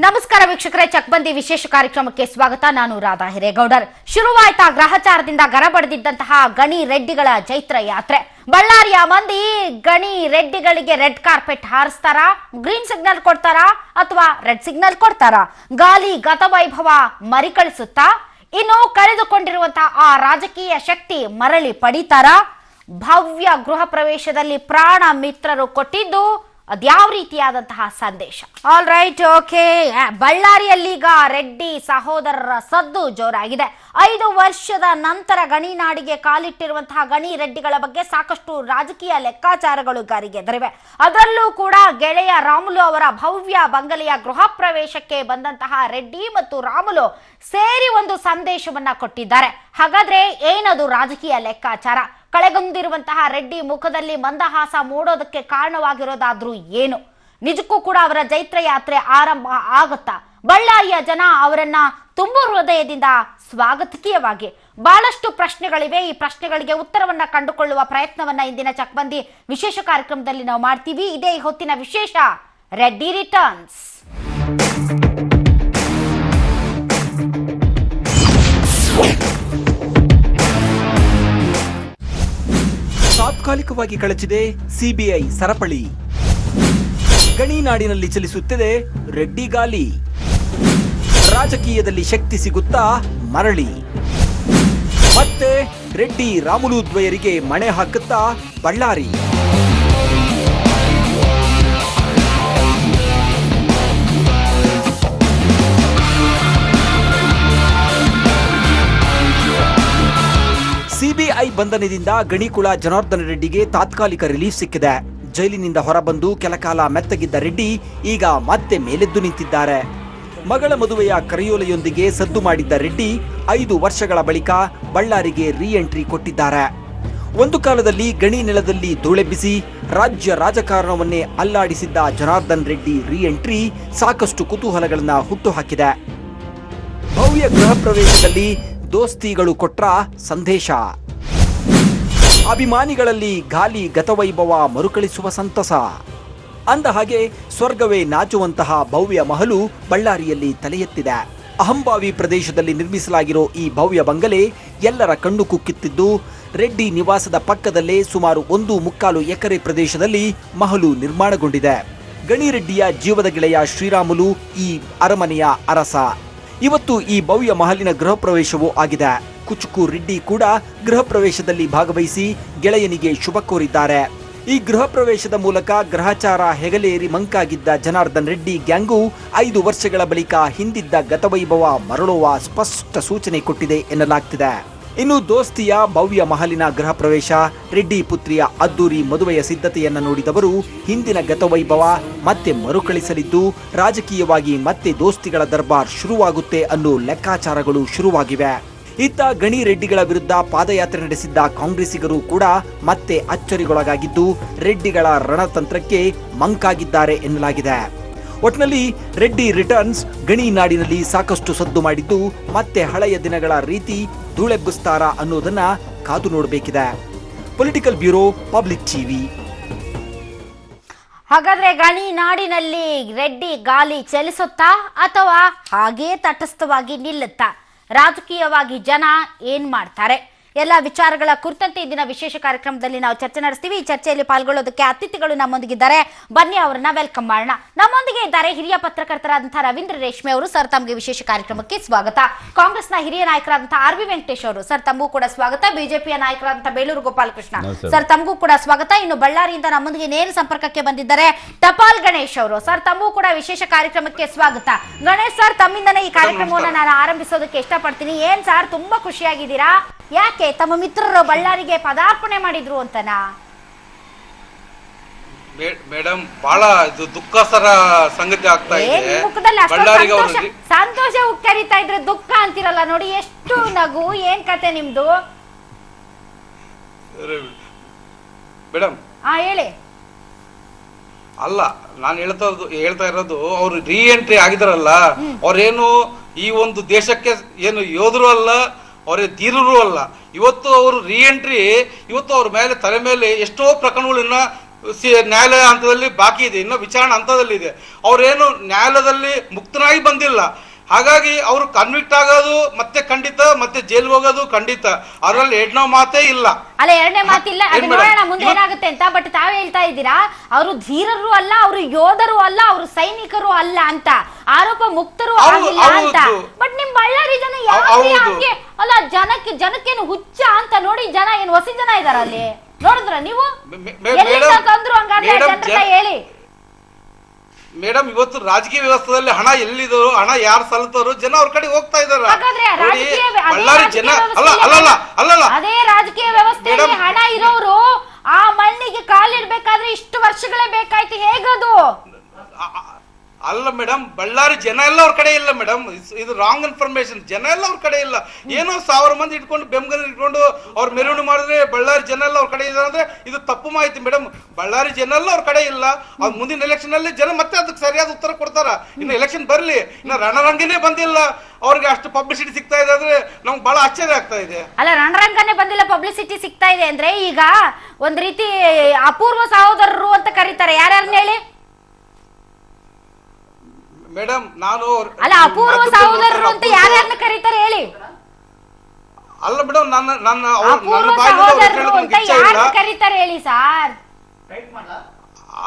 ನಮಸ್ಕಾರ ವೀಕ್ಷಕರೇ, ಚಕ್ಬಂದಿ ವಿಶೇಷ ಕಾರ್ಯಕ್ರಮಕ್ಕೆ ಸ್ವಾಗತ. ನಾನು ರಾಧಾ ಹಿರೇಗೌಡರ್. ಶುರುವಾಯ್ತಾ ಗ್ರಹಚಾರದಿಂದ ಗರಬಡಿದಿದ್ದಂತಹ ಗಣಿ ರೆಡ್ಡಿಗಳ ಚೈತ್ರ ಯಾತ್ರೆ. ಬಳ್ಳಾರಿಯ ಮಂದಿ ಗಣಿ ರೆಡ್ಡಿಗಳಿಗೆ ರೆಡ್ ಕಾರ್ಪೆಟ್ ಹಾರಿಸ್ತಾರಾ, ಗ್ರೀನ್ ಸಿಗ್ನಲ್ ಕೊಡ್ತಾರಾ ಅಥವಾ ರೆಡ್ ಸಿಗ್ನಲ್ ಕೊಡ್ತಾರಾ? ಗಾಲಿ ಗತವೈಭವ ಮರಿಕಳಿಸುತ್ತಾ ಇನ್ನು ಕಳೆದುಕೊಂಡಿರುವಂತಹ ಆ ರಾಜಕೀಯ ಶಕ್ತಿ ಮರಳಿ ಪಡಿತಾರಾ? ಭವ್ಯ ಗೃಹ ಪ್ರವೇಶದಲ್ಲಿ ಪ್ರಾಣ ಮಿತ್ರರು ಕೊಟ್ಟಿದ್ದು ಅದ್ಯಾವ ರೀತಿಯಾದಂತಹ ಸಂದೇಶ? All right, okay. ಬಳ್ಳಾರಿಯಲ್ಲೀಗ ರೆಡ್ಡಿ ಸಹೋದರರ ಸದ್ದು ಜೋರಾಗಿದೆ. 5 ವರ್ಷದ ನಂತರ ಗಣಿ ನಾಡಿಗೆ ಕಾಲಿಟ್ಟಿರುವಂತಹ ಗಣಿ ರೆಡ್ಡಿಗಳ ಬಗ್ಗೆ ಸಾಕಷ್ಟು ರಾಜಕೀಯ ಲೆಕ್ಕಾಚಾರಗಳು ಗಾರಿಗೆದರಿವೆ. ಅದರಲ್ಲೂ ಕೂಡ ಗೆಳೆಯ ರಾಮುಲು ಅವರ ಭವ್ಯ ಬಂಗಲೆಯ ಗೃಹ ಪ್ರವೇಶಕ್ಕೆ ಬಂದಂತಹ ರೆಡ್ಡಿ ಮತ್ತು ರಾಮುಲು ಸೇರಿ ಒಂದು ಸಂದೇಶವನ್ನ ಕೊಟ್ಟಿದ್ದಾರೆ. ಹಾಗಾದ್ರೆ ಏನದು ರಾಜಕೀಯ ಲೆಕ್ಕಾಚಾರ? ಕಳೆಗುಂದಿರುವಂತಹ ರೆಡ್ಡಿ ಮುಖದಲ್ಲಿ ಮಂದಹಾಸ ಮೂಡೋದಕ್ಕೆ ಕಾರಣವಾಗಿರೋದಾದ್ರೂ ಏನು? ನಿಜಕ್ಕೂ ಕೂಡ ಅವರ ಜೈತ್ರ ಯಾತ್ರೆ ಆರಂಭ ಆಗುತ್ತಾ? ಬಳ್ಳಾರಿಯ ಜನ ಅವರನ್ನ ತುಂಬು ಹೃದಯದಿಂದ ಸ್ವಾಗತಿಕವಾಗಿ ಬಹಳಷ್ಟು ಪ್ರಶ್ನೆಗಳಿವೆ. ಈ ಪ್ರಶ್ನೆಗಳಿಗೆ ಉತ್ತರವನ್ನ ಕಂಡುಕೊಳ್ಳುವ ಪ್ರಯತ್ನವನ್ನ ಇಂದಿನ ಚಕ್ಬಂದಿ ವಿಶೇಷ ಕಾರ್ಯಕ್ರಮದಲ್ಲಿ ನಾವು ಮಾಡ್ತೀವಿ. ಇದೇ ಈ ಹೊತ್ತಿನ ವಿಶೇಷ, ರೆಡ್ಡಿ ರಿಟರ್ನ್ಸ್. ತಾತ್ಕಾಲಿಕವಾಗಿ ಕಳಚಿದೆ ಸಿಬಿಐ ಸರಪಳಿ. ಗಣಿನಾಡಿನಲ್ಲಿ ಚಲಿಸುತ್ತಿದೆ ರೆಡ್ಡಿ ಗಾಲಿ. ರಾಜಕೀಯದಲ್ಲಿ ಶಕ್ತಿ ಸಿಗುತ್ತಾ ಮರಳಿ? ಮತ್ತೆ ರೆಡ್ಡಿ ರಾಮುಲು ದ್ವಯರಿಗೆ ಮಣೆ ಹಾಕುತ್ತಾ ಬಳ್ಳಾರಿ? ಸಿಬಿಐ ಬಂಧನದಿಂದ ಗಣಿಕುಳ ಜನಾರ್ದನ ರೆಡ್ಡಿಗೆ ತಾತ್ಕಾಲಿಕ ರಿಲೀಫ್ ಸಿಕ್ಕಿದೆ. ಜೈಲಿನಿಂದ ಹೊರಬಂದು ಕೆಲಕಾಲ ಮೆತ್ತಗಿದ್ದ ರೆಡ್ಡಿ ಈಗ ಮತ್ತೆ ಮೇಲೆದ್ದು ನಿಂತಿದ್ದಾರೆ. ಮಗಳ ಮದುವೆಯ ಕರೆಯೋಲೆಯೊಂದಿಗೆ ಸದ್ದು ಮಾಡಿದ್ದ ರೆಡ್ಡಿ 5 ವರ್ಷಗಳ ಬಳಿಕ ಬಳ್ಳಾರಿಗೆ ರೀ ಎಂಟ್ರಿ ಕೊಟ್ಟಿದ್ದಾರೆ. ಒಂದು ಕಾಲದಲ್ಲಿ ಗಣಿ ನೆಲದಲ್ಲಿ ಧೂಳೆಬ್ಬಿಸಿ ರಾಜ್ಯ ರಾಜಕಾರಣವನ್ನೇ ಅಲ್ಲಾಡಿಸಿದ್ದ ಜನಾರ್ದನ್ ರೆಡ್ಡಿ ರೀ ಎಂಟ್ರಿ ಸಾಕಷ್ಟು ಕುತೂಹಲಗಳನ್ನ ಹುಟ್ಟುಹಾಕಿದೆ. ಭವ್ಯ ಗೃಹ ಪ್ರವೇಶದಲ್ಲಿ ದೋಸ್ತಿಗಳು ಕೊಟ್ರ ಸಂದೇಶ, ಅಭಿಮಾನಿಗಳಲ್ಲಿ ಗಾಲಿ ಗತವೈಭವ ಮರುಕಳಿಸುವ ಸಂತಸ. ಅಂದ ಹಾಗೆ ಸ್ವರ್ಗವೇ ನಾಚುವಂತಹ ಭವ್ಯ ಮಹಲು ಬಳ್ಳಾರಿಯಲ್ಲಿ ತಲೆ ಎತ್ತಿದೆ. ಅಹಂಭಾವಿ ಪ್ರದೇಶದಲ್ಲಿ ನಿರ್ಮಿಸಲಾಗಿರೋ ಈ ಭವ್ಯ ಬಂಗಲೆ ಎಲ್ಲರ ಕಣ್ಣು ಕುಕ್ಕಿತ್ತಿದ್ದು, ರೆಡ್ಡಿ ನಿವಾಸದ ಪಕ್ಕದಲ್ಲೇ ಸುಮಾರು 1.25 ಎಕರೆ ಪ್ರದೇಶದಲ್ಲಿ ಮಹಲು ನಿರ್ಮಾಣಗೊಂಡಿದೆ. ಗಣಿರೆಡ್ಡಿಯ ಜೀವದ ಗೆಳೆಯ ಶ್ರೀರಾಮುಲು ಈ ಅರಮನೆಯ ಅರಸ. ಇವತ್ತು ಈ ಭವ್ಯ ಮಹಲಿನ ಗೃಹ ಪ್ರವೇಶವೂ ಆಗಿದೆ. ಕುಚುಕು ರೆಡ್ಡಿ ಕೂಡ ಗೃಹ ಪ್ರವೇಶದಲ್ಲಿ ಭಾಗವಹಿಸಿ ಗೆಳೆಯನಿಗೆ ಶುಭ ಕೋರಿದ್ದಾರೆ. ಈ ಗೃಹ ಪ್ರವೇಶದ ಮೂಲಕ ಗ್ರಹಚಾರ ಹೆಗಲೇರಿ ಮಂಕಾಗಿದ್ದ ಜನಾರ್ದನ್ ರೆಡ್ಡಿ ಗ್ಯಾಂಗು 5 ವರ್ಷಗಳ ಬಳಿಕ ಹಿಂದಿದ್ದ ಗತವೈಭವ ಮರಳುವ ಸ್ಪಷ್ಟ ಸೂಚನೆ ಕೊಟ್ಟಿದೆ ಎನ್ನಲಾಗ್ತಿದೆ. ಇನ್ನು ದೋಸ್ತಿಯ ಭವ್ಯ ಮಹಲಿನ ಗೃಹ ಪ್ರವೇಶ, ರೆಡ್ಡಿ ಪುತ್ರಿಯ ಅದ್ದೂರಿ ಮದುವೆಯ ಸಿದ್ಧತೆಯನ್ನ ನೋಡಿದವರು ಹಿಂದಿನ ಗತವೈಭವ ಮತ್ತೆ ಮರುಕಳಿಸಲಿದ್ದು, ರಾಜಕೀಯವಾಗಿ ಮತ್ತೆ ದೋಸ್ತಿಗಳ ದರ್ಬಾರ್ ಶುರುವಾಗುತ್ತೆ ಅನ್ನೋ ಲೆಕ್ಕಾಚಾರಗಳು ಶುರುವಾಗಿವೆ. ಇತ್ತ ಗಣಿ ರೆಡ್ಡಿಗಳ ವಿರುದ್ಧ ಪಾದಯಾತ್ರೆ ನಡೆಸಿದ್ದ ಕಾಂಗ್ರೆಸ್ಸಿಗರು ಕೂಡ ಮತ್ತೆ ಅಚ್ಚರಿಗೊಳಗಾಗಿದ್ದು, ರೆಡ್ಡಿಗಳ ರಣತಂತ್ರಕ್ಕೆ ಮಂಕಾಗಿದ್ದಾರೆ ಎನ್ನಲಾಗಿದೆ. ಒಟ್ನಲ್ಲಿ ರೆಡ್ಡಿ ರಿಟರ್ನ್ಸ್ ಗಣಿ ನಾಡಿನಲ್ಲಿ ಸಾಕಷ್ಟು ಸದ್ದು ಮಾಡಿದ್ದು, ಮತ್ತೆ ಹಳೆಯ ದಿನಗಳ ರೀತಿ ಧೂಳೆಬ್ಬಿಸ್ತಾರಾ ಅನ್ನೋದನ್ನ ಕಾದು ನೋಡಬೇಕಿದೆ. Political bureau, public TV. ಹಾಗಾದ್ರೆ ಗಣಿ ನಾಡಿನಲ್ಲಿ ರೆಡ್ಡಿ ಗಾಲಿ ಚಲಿಸುತ್ತಾ ಅಥವಾ ಹಾಗೇ ತಟಸ್ಥವಾಗಿ ನಿಲ್ಲುತ್ತಾ? ರಾಜಕೀಯವಾಗಿ ಜನ ಏನ್ ಮಾಡ್ತಾರೆ? ಎಲ್ಲ ವಿಚಾರಗಳ ಕುರಿತಂತೆ ಇಂದಿನ ವಿಶೇಷ ಕಾರ್ಯಕ್ರಮದಲ್ಲಿ ನಾವು ಚರ್ಚೆ ನಡೆಸ್ತೀವಿ. ಈ ಚರ್ಚೆಯಲ್ಲಿ ಪಾಲ್ಗೊಳ್ಳೋದಕ್ಕೆ ಅತಿಥಿಗಳು ನಮ್ಮೊಂದಿಗಿದ್ದಾರೆ. ಬನ್ನಿ ಅವರನ್ನ ವೆಲ್ಕಮ್ ಮಾಡೋಣ. ನಮ್ಮೊಂದಿಗೆ ಇದ್ದಾರೆ ಹಿರಿಯ ಪತ್ರಕರ್ತರಾದಂತಹ ರವೀಂದ್ರ ರೇಷ್ಮೆ ಅವರು. ಸರ್, ತಮಗೆ ವಿಶೇಷ ಕಾರ್ಯಕ್ರಮಕ್ಕೆ ಸ್ವಾಗತ. ಕಾಂಗ್ರೆಸ್ನ ಹಿರಿಯ ನಾಯಕರಾದಂತಹ RV ವೆಂಕಟೇಶ್ ಅವರು. ಸರ್, ತಮಗೂ ಕೂಡ ಸ್ವಾಗತ. ಬಿಜೆಪಿಯ ನಾಯಕರಾದಂತಹ ಬೇಲೂರು ಗೋಪಾಲಕೃಷ್ಣ ಸರ್, ತಮಗೂ ಕೂಡ ಸ್ವಾಗತ. ಇನ್ನು ಬಳ್ಳಾರಿಯಿಂದ ನಮ್ಮೊಂದಿಗೆ ನೇರ ಸಂಪರ್ಕಕ್ಕೆ ಬಂದಿದ್ದಾರೆ ಟಪಾಲ್ ಗಣೇಶ್ ಅವರು. ಸರ್, ತಮಗೂ ಕೂಡ ವಿಶೇಷ ಕಾರ್ಯಕ್ರಮಕ್ಕೆ ಸ್ವಾಗತ. ಗಣೇಶ್ ಸರ್, ತಮ್ಮಿಂದನೇ ಈ ಕಾರ್ಯಕ್ರಮವನ್ನು ನಾನು ಆರಂಭಿಸೋದಕ್ಕೆ ಇಷ್ಟಪಡ್ತೀನಿ. ಏನ್ ಸರ್, ತುಂಬಾ ಖುಷಿಯಾಗಿದ್ದೀರಾ? ಯಾಕೆ? ತಮ್ಮ ಮಿತ್ರರು ಬಳ್ಳಾರಿಗೆ ಪದಾರ್ಪಣೆ ಮಾಡಿದ್ರು ಅಂತನಾ? ಮೇಡಮ್, ಬಹಳ ಇದು ದುಃಖಕರ ಸಂಗತಿ ಆಗ್ತಾ ಇದೆ. ಮುಖದಲ್ಲಿ ಸಂತೋಷ ಉಕ್ಕರಿತಾ ಇದ್ರೆ ದುಃಖ ಅಂತಿರಲ್ಲ ನೋಡಿ, ಎಷ್ಟು ನಗು, ಏನ್ ಕತೆ ನಿಮ್ದು? ಮೇಡಮ್ ಹೇಳಿ. ಅಲ್ಲ, ನಾನು ಹೇಳ್ತಾ ಇರೋದು ಅವ್ರು ರೀ ಎಂಟ್ರಿ ಆಗಿದಾರಲ್ಲ, ಅವ್ರೇನು ಈ ಒಂದು ದೇಶಕ್ಕೆ ಏನು ಯೋಧರು ಅಲ್ಲ, ಅವರೇ ಧೀರರು ಅಲ್ಲ. ಇವತ್ತು ಅವರು ರೀ ಎಂಟ್ರಿ, ಇವತ್ತು ಅವ್ರ ಮೇಲೆ ತಲೆ ಮೇಲೆ ಎಷ್ಟೋ ಪ್ರಕರಣಗಳನ್ನ ನ್ಯಾಯಾಲಯ ಹಂತದಲ್ಲಿ ಬಾಕಿ ಇದೆ, ಇನ್ನೂ ವಿಚಾರಣೆ ಹಂತದಲ್ಲಿ ಇದೆ. ಅವ್ರೇನು ನ್ಯಾಯಾಲಯದಲ್ಲಿ ಮುಕ್ತನಾಗಿ ಬಂದಿಲ್ಲ. ಹಾಗಾಗಿ ಅವರು ಕನ್ವಿಕ್ಟ್ ಆಗೋದು ಮತ್ತೆ ಖಂಡಿತ, ಮತ್ತೆ ಜೈಲ್ಗೆ ಹೋಗೋದು ಖಂಡಿತ. ಅದರಲ್ಲಿ ಎರಡನೇ ಮಾತೇ ಇಲ್ಲ. ಅಲ್ಲ, ಎರಡನೇ ಮಾತಿಲ್ಲ. ಅದು ನೋಡೋಣ ಮುಂದೆ ಏನಾಗುತ್ತೆ ಅಂತ. ಬಟ್ ತಾವೇ ಹೇಳ್ತಾ ಇದ್ದೀರಾ ಅವರು ಧೀರರು ಅಲ್ಲ, ಅವರು ಯೋಧರು ಅಲ್ಲ, ಅವರು ಸೈನಿಕರು ಅಲ್ಲ ಅಂತ, ಆರೋಪ ಮುಕ್ತರು ಆಗಿಲ್ಲ ಅಂತ. ಬಟ್ ನಿಮ್ ಬಳ್ಳಾರಿ ಜನ ಯಾಕೆ ಹಂಗೆ? ಅಲ್ಲ, ಜನಕ್ಕೇನು ಹುಚ್ಚ ಅಂತ ನೋಡಿ ಜನ ಏನು ಹೊಸ ಜನ ಇದಾರ ಅಲ್ಲಿ ನೋಡಿದ್ರ ನೀವು? ತಂದ್ರು ಹಂಗಾದ್ರೆ ಜನರ ಹೇಳಿ ಮೇಡಮ್. ಇವತ್ತು ರಾಜಕೀಯ ವ್ಯವಸ್ಥೆಯಲ್ಲಿ ಹಣ ಎಲ್ಲಿದ್ರು, ಹಣ ಯಾರು ಸಲ್ತಾರೋ ಜನ ಅವ್ರ ಕಡೆ ಹೋಗ್ತಾ ಇದಾರೆ. ಬಳ್ಳಾರಿ ಜನ ಅಲ್ಲ ಅದೇ ರಾಜಕೀಯ ವ್ಯವಸ್ಥೆಯಲ್ಲಿ ಹಣ ಇರೋರು ಆ ಮಣ್ಣಿಗೆ ಕಾಲಿಡ್ಬೇಕಾದ್ರೆ ಇಷ್ಟು ವರ್ಷಗಳೇ ಬೇಕಾಯ್ತು, ಹೇಗದು? ಅಲ್ಲ ಮೇಡಮ್, ಬಳ್ಳಾರಿ ಜನ ಎಲ್ಲ ಅವ್ರ ಕಡೆ ಇಲ್ಲ ಮೇಡಮ್. ಇದು ರಾಂಗ್ ಇನ್ಫಾರ್ಮೇಶನ್. ಜನ ಎಲ್ಲ ಅವ್ರ ಕಡೆ ಇಲ್ಲ. ಏನೋ 1000 ಮಂದಿ ಇಟ್ಕೊಂಡು ಬೆಂಬಲ ಇಟ್ಕೊಂಡು ಅವ್ರ ಮೆರವಣಿಗೆ ಮಾಡಿದ್ರೆ ಬಳ್ಳಾರಿ ಜನ ಎಲ್ಲ ಅವ್ರ ಕಡೆ ಇದ್ದಾರೆ ಅಂದ್ರೆ ಇದು ತಪ್ಪು ಮಾಹಿತಿ ಮೇಡಮ್. ಬಳ್ಳಾರಿ ಜನ ಎಲ್ಲ ಅವ್ರ ಕಡೆ ಇಲ್ಲ. ಅವ್ರ ಮುಂದಿನ ಎಲೆಕ್ಷನ್ ಅಲ್ಲಿ ಜನ ಮತ್ತೆ ಅದಕ್ಕೆ ಸರಿಯಾದ ಉತ್ತರ ಕೊಡ್ತಾರ. ಇನ್ನು ಎಲೆಕ್ಷನ್ ಬರ್ಲಿ, ಇನ್ನು ರಣರಂಗನೇ ಬಂದಿಲ್ಲ, ಅವ್ರಿಗೆ ಅಷ್ಟು ಪಬ್ಲಿಸಿಟಿ ಸಿಗ್ತಾ ಇದೆ ಅಂದ್ರೆ ನಮ್ಗೆ ಬಹಳ ಆಶ್ಚರ್ಯ ಆಗ್ತಾ ಇದೆ. ಅಲ್ಲ, ರಣರಂಗನೇ ಬಂದಿಲ್ಲ, ಪಬ್ಲಿಸಿಟಿ ಸಿಗ್ತಾ ಇದೆ ಅಂದ್ರೆ ಈಗ ಒಂದ್ ರೀತಿ ಅಪೂರ್ವ ಸಹೋದರರು ಅಂತ ಕರೀತಾರೆ. ಯಾರ್ಯಾರನ್ನ ಹೇಳಿ ಮೇಡಮ್? ನಾನು ಅಲ್ಲ, ಅಪೂರ್ವ ಸಹೋದರರು ಅಂತ ಯಾರ್ಯಾರನ್ನ ಕರೀತಾರೆ ಹೇಳಿ? ಅಲ್ಲ ಮೇಡಮ್, ನನ್ನ ಅಪೂರ್ವ ಸಹೋದರರು ಅಂತ ಯಾರನ್ನ ಕರೀತಾರೆ ಹೇಳಿ ಸರ್?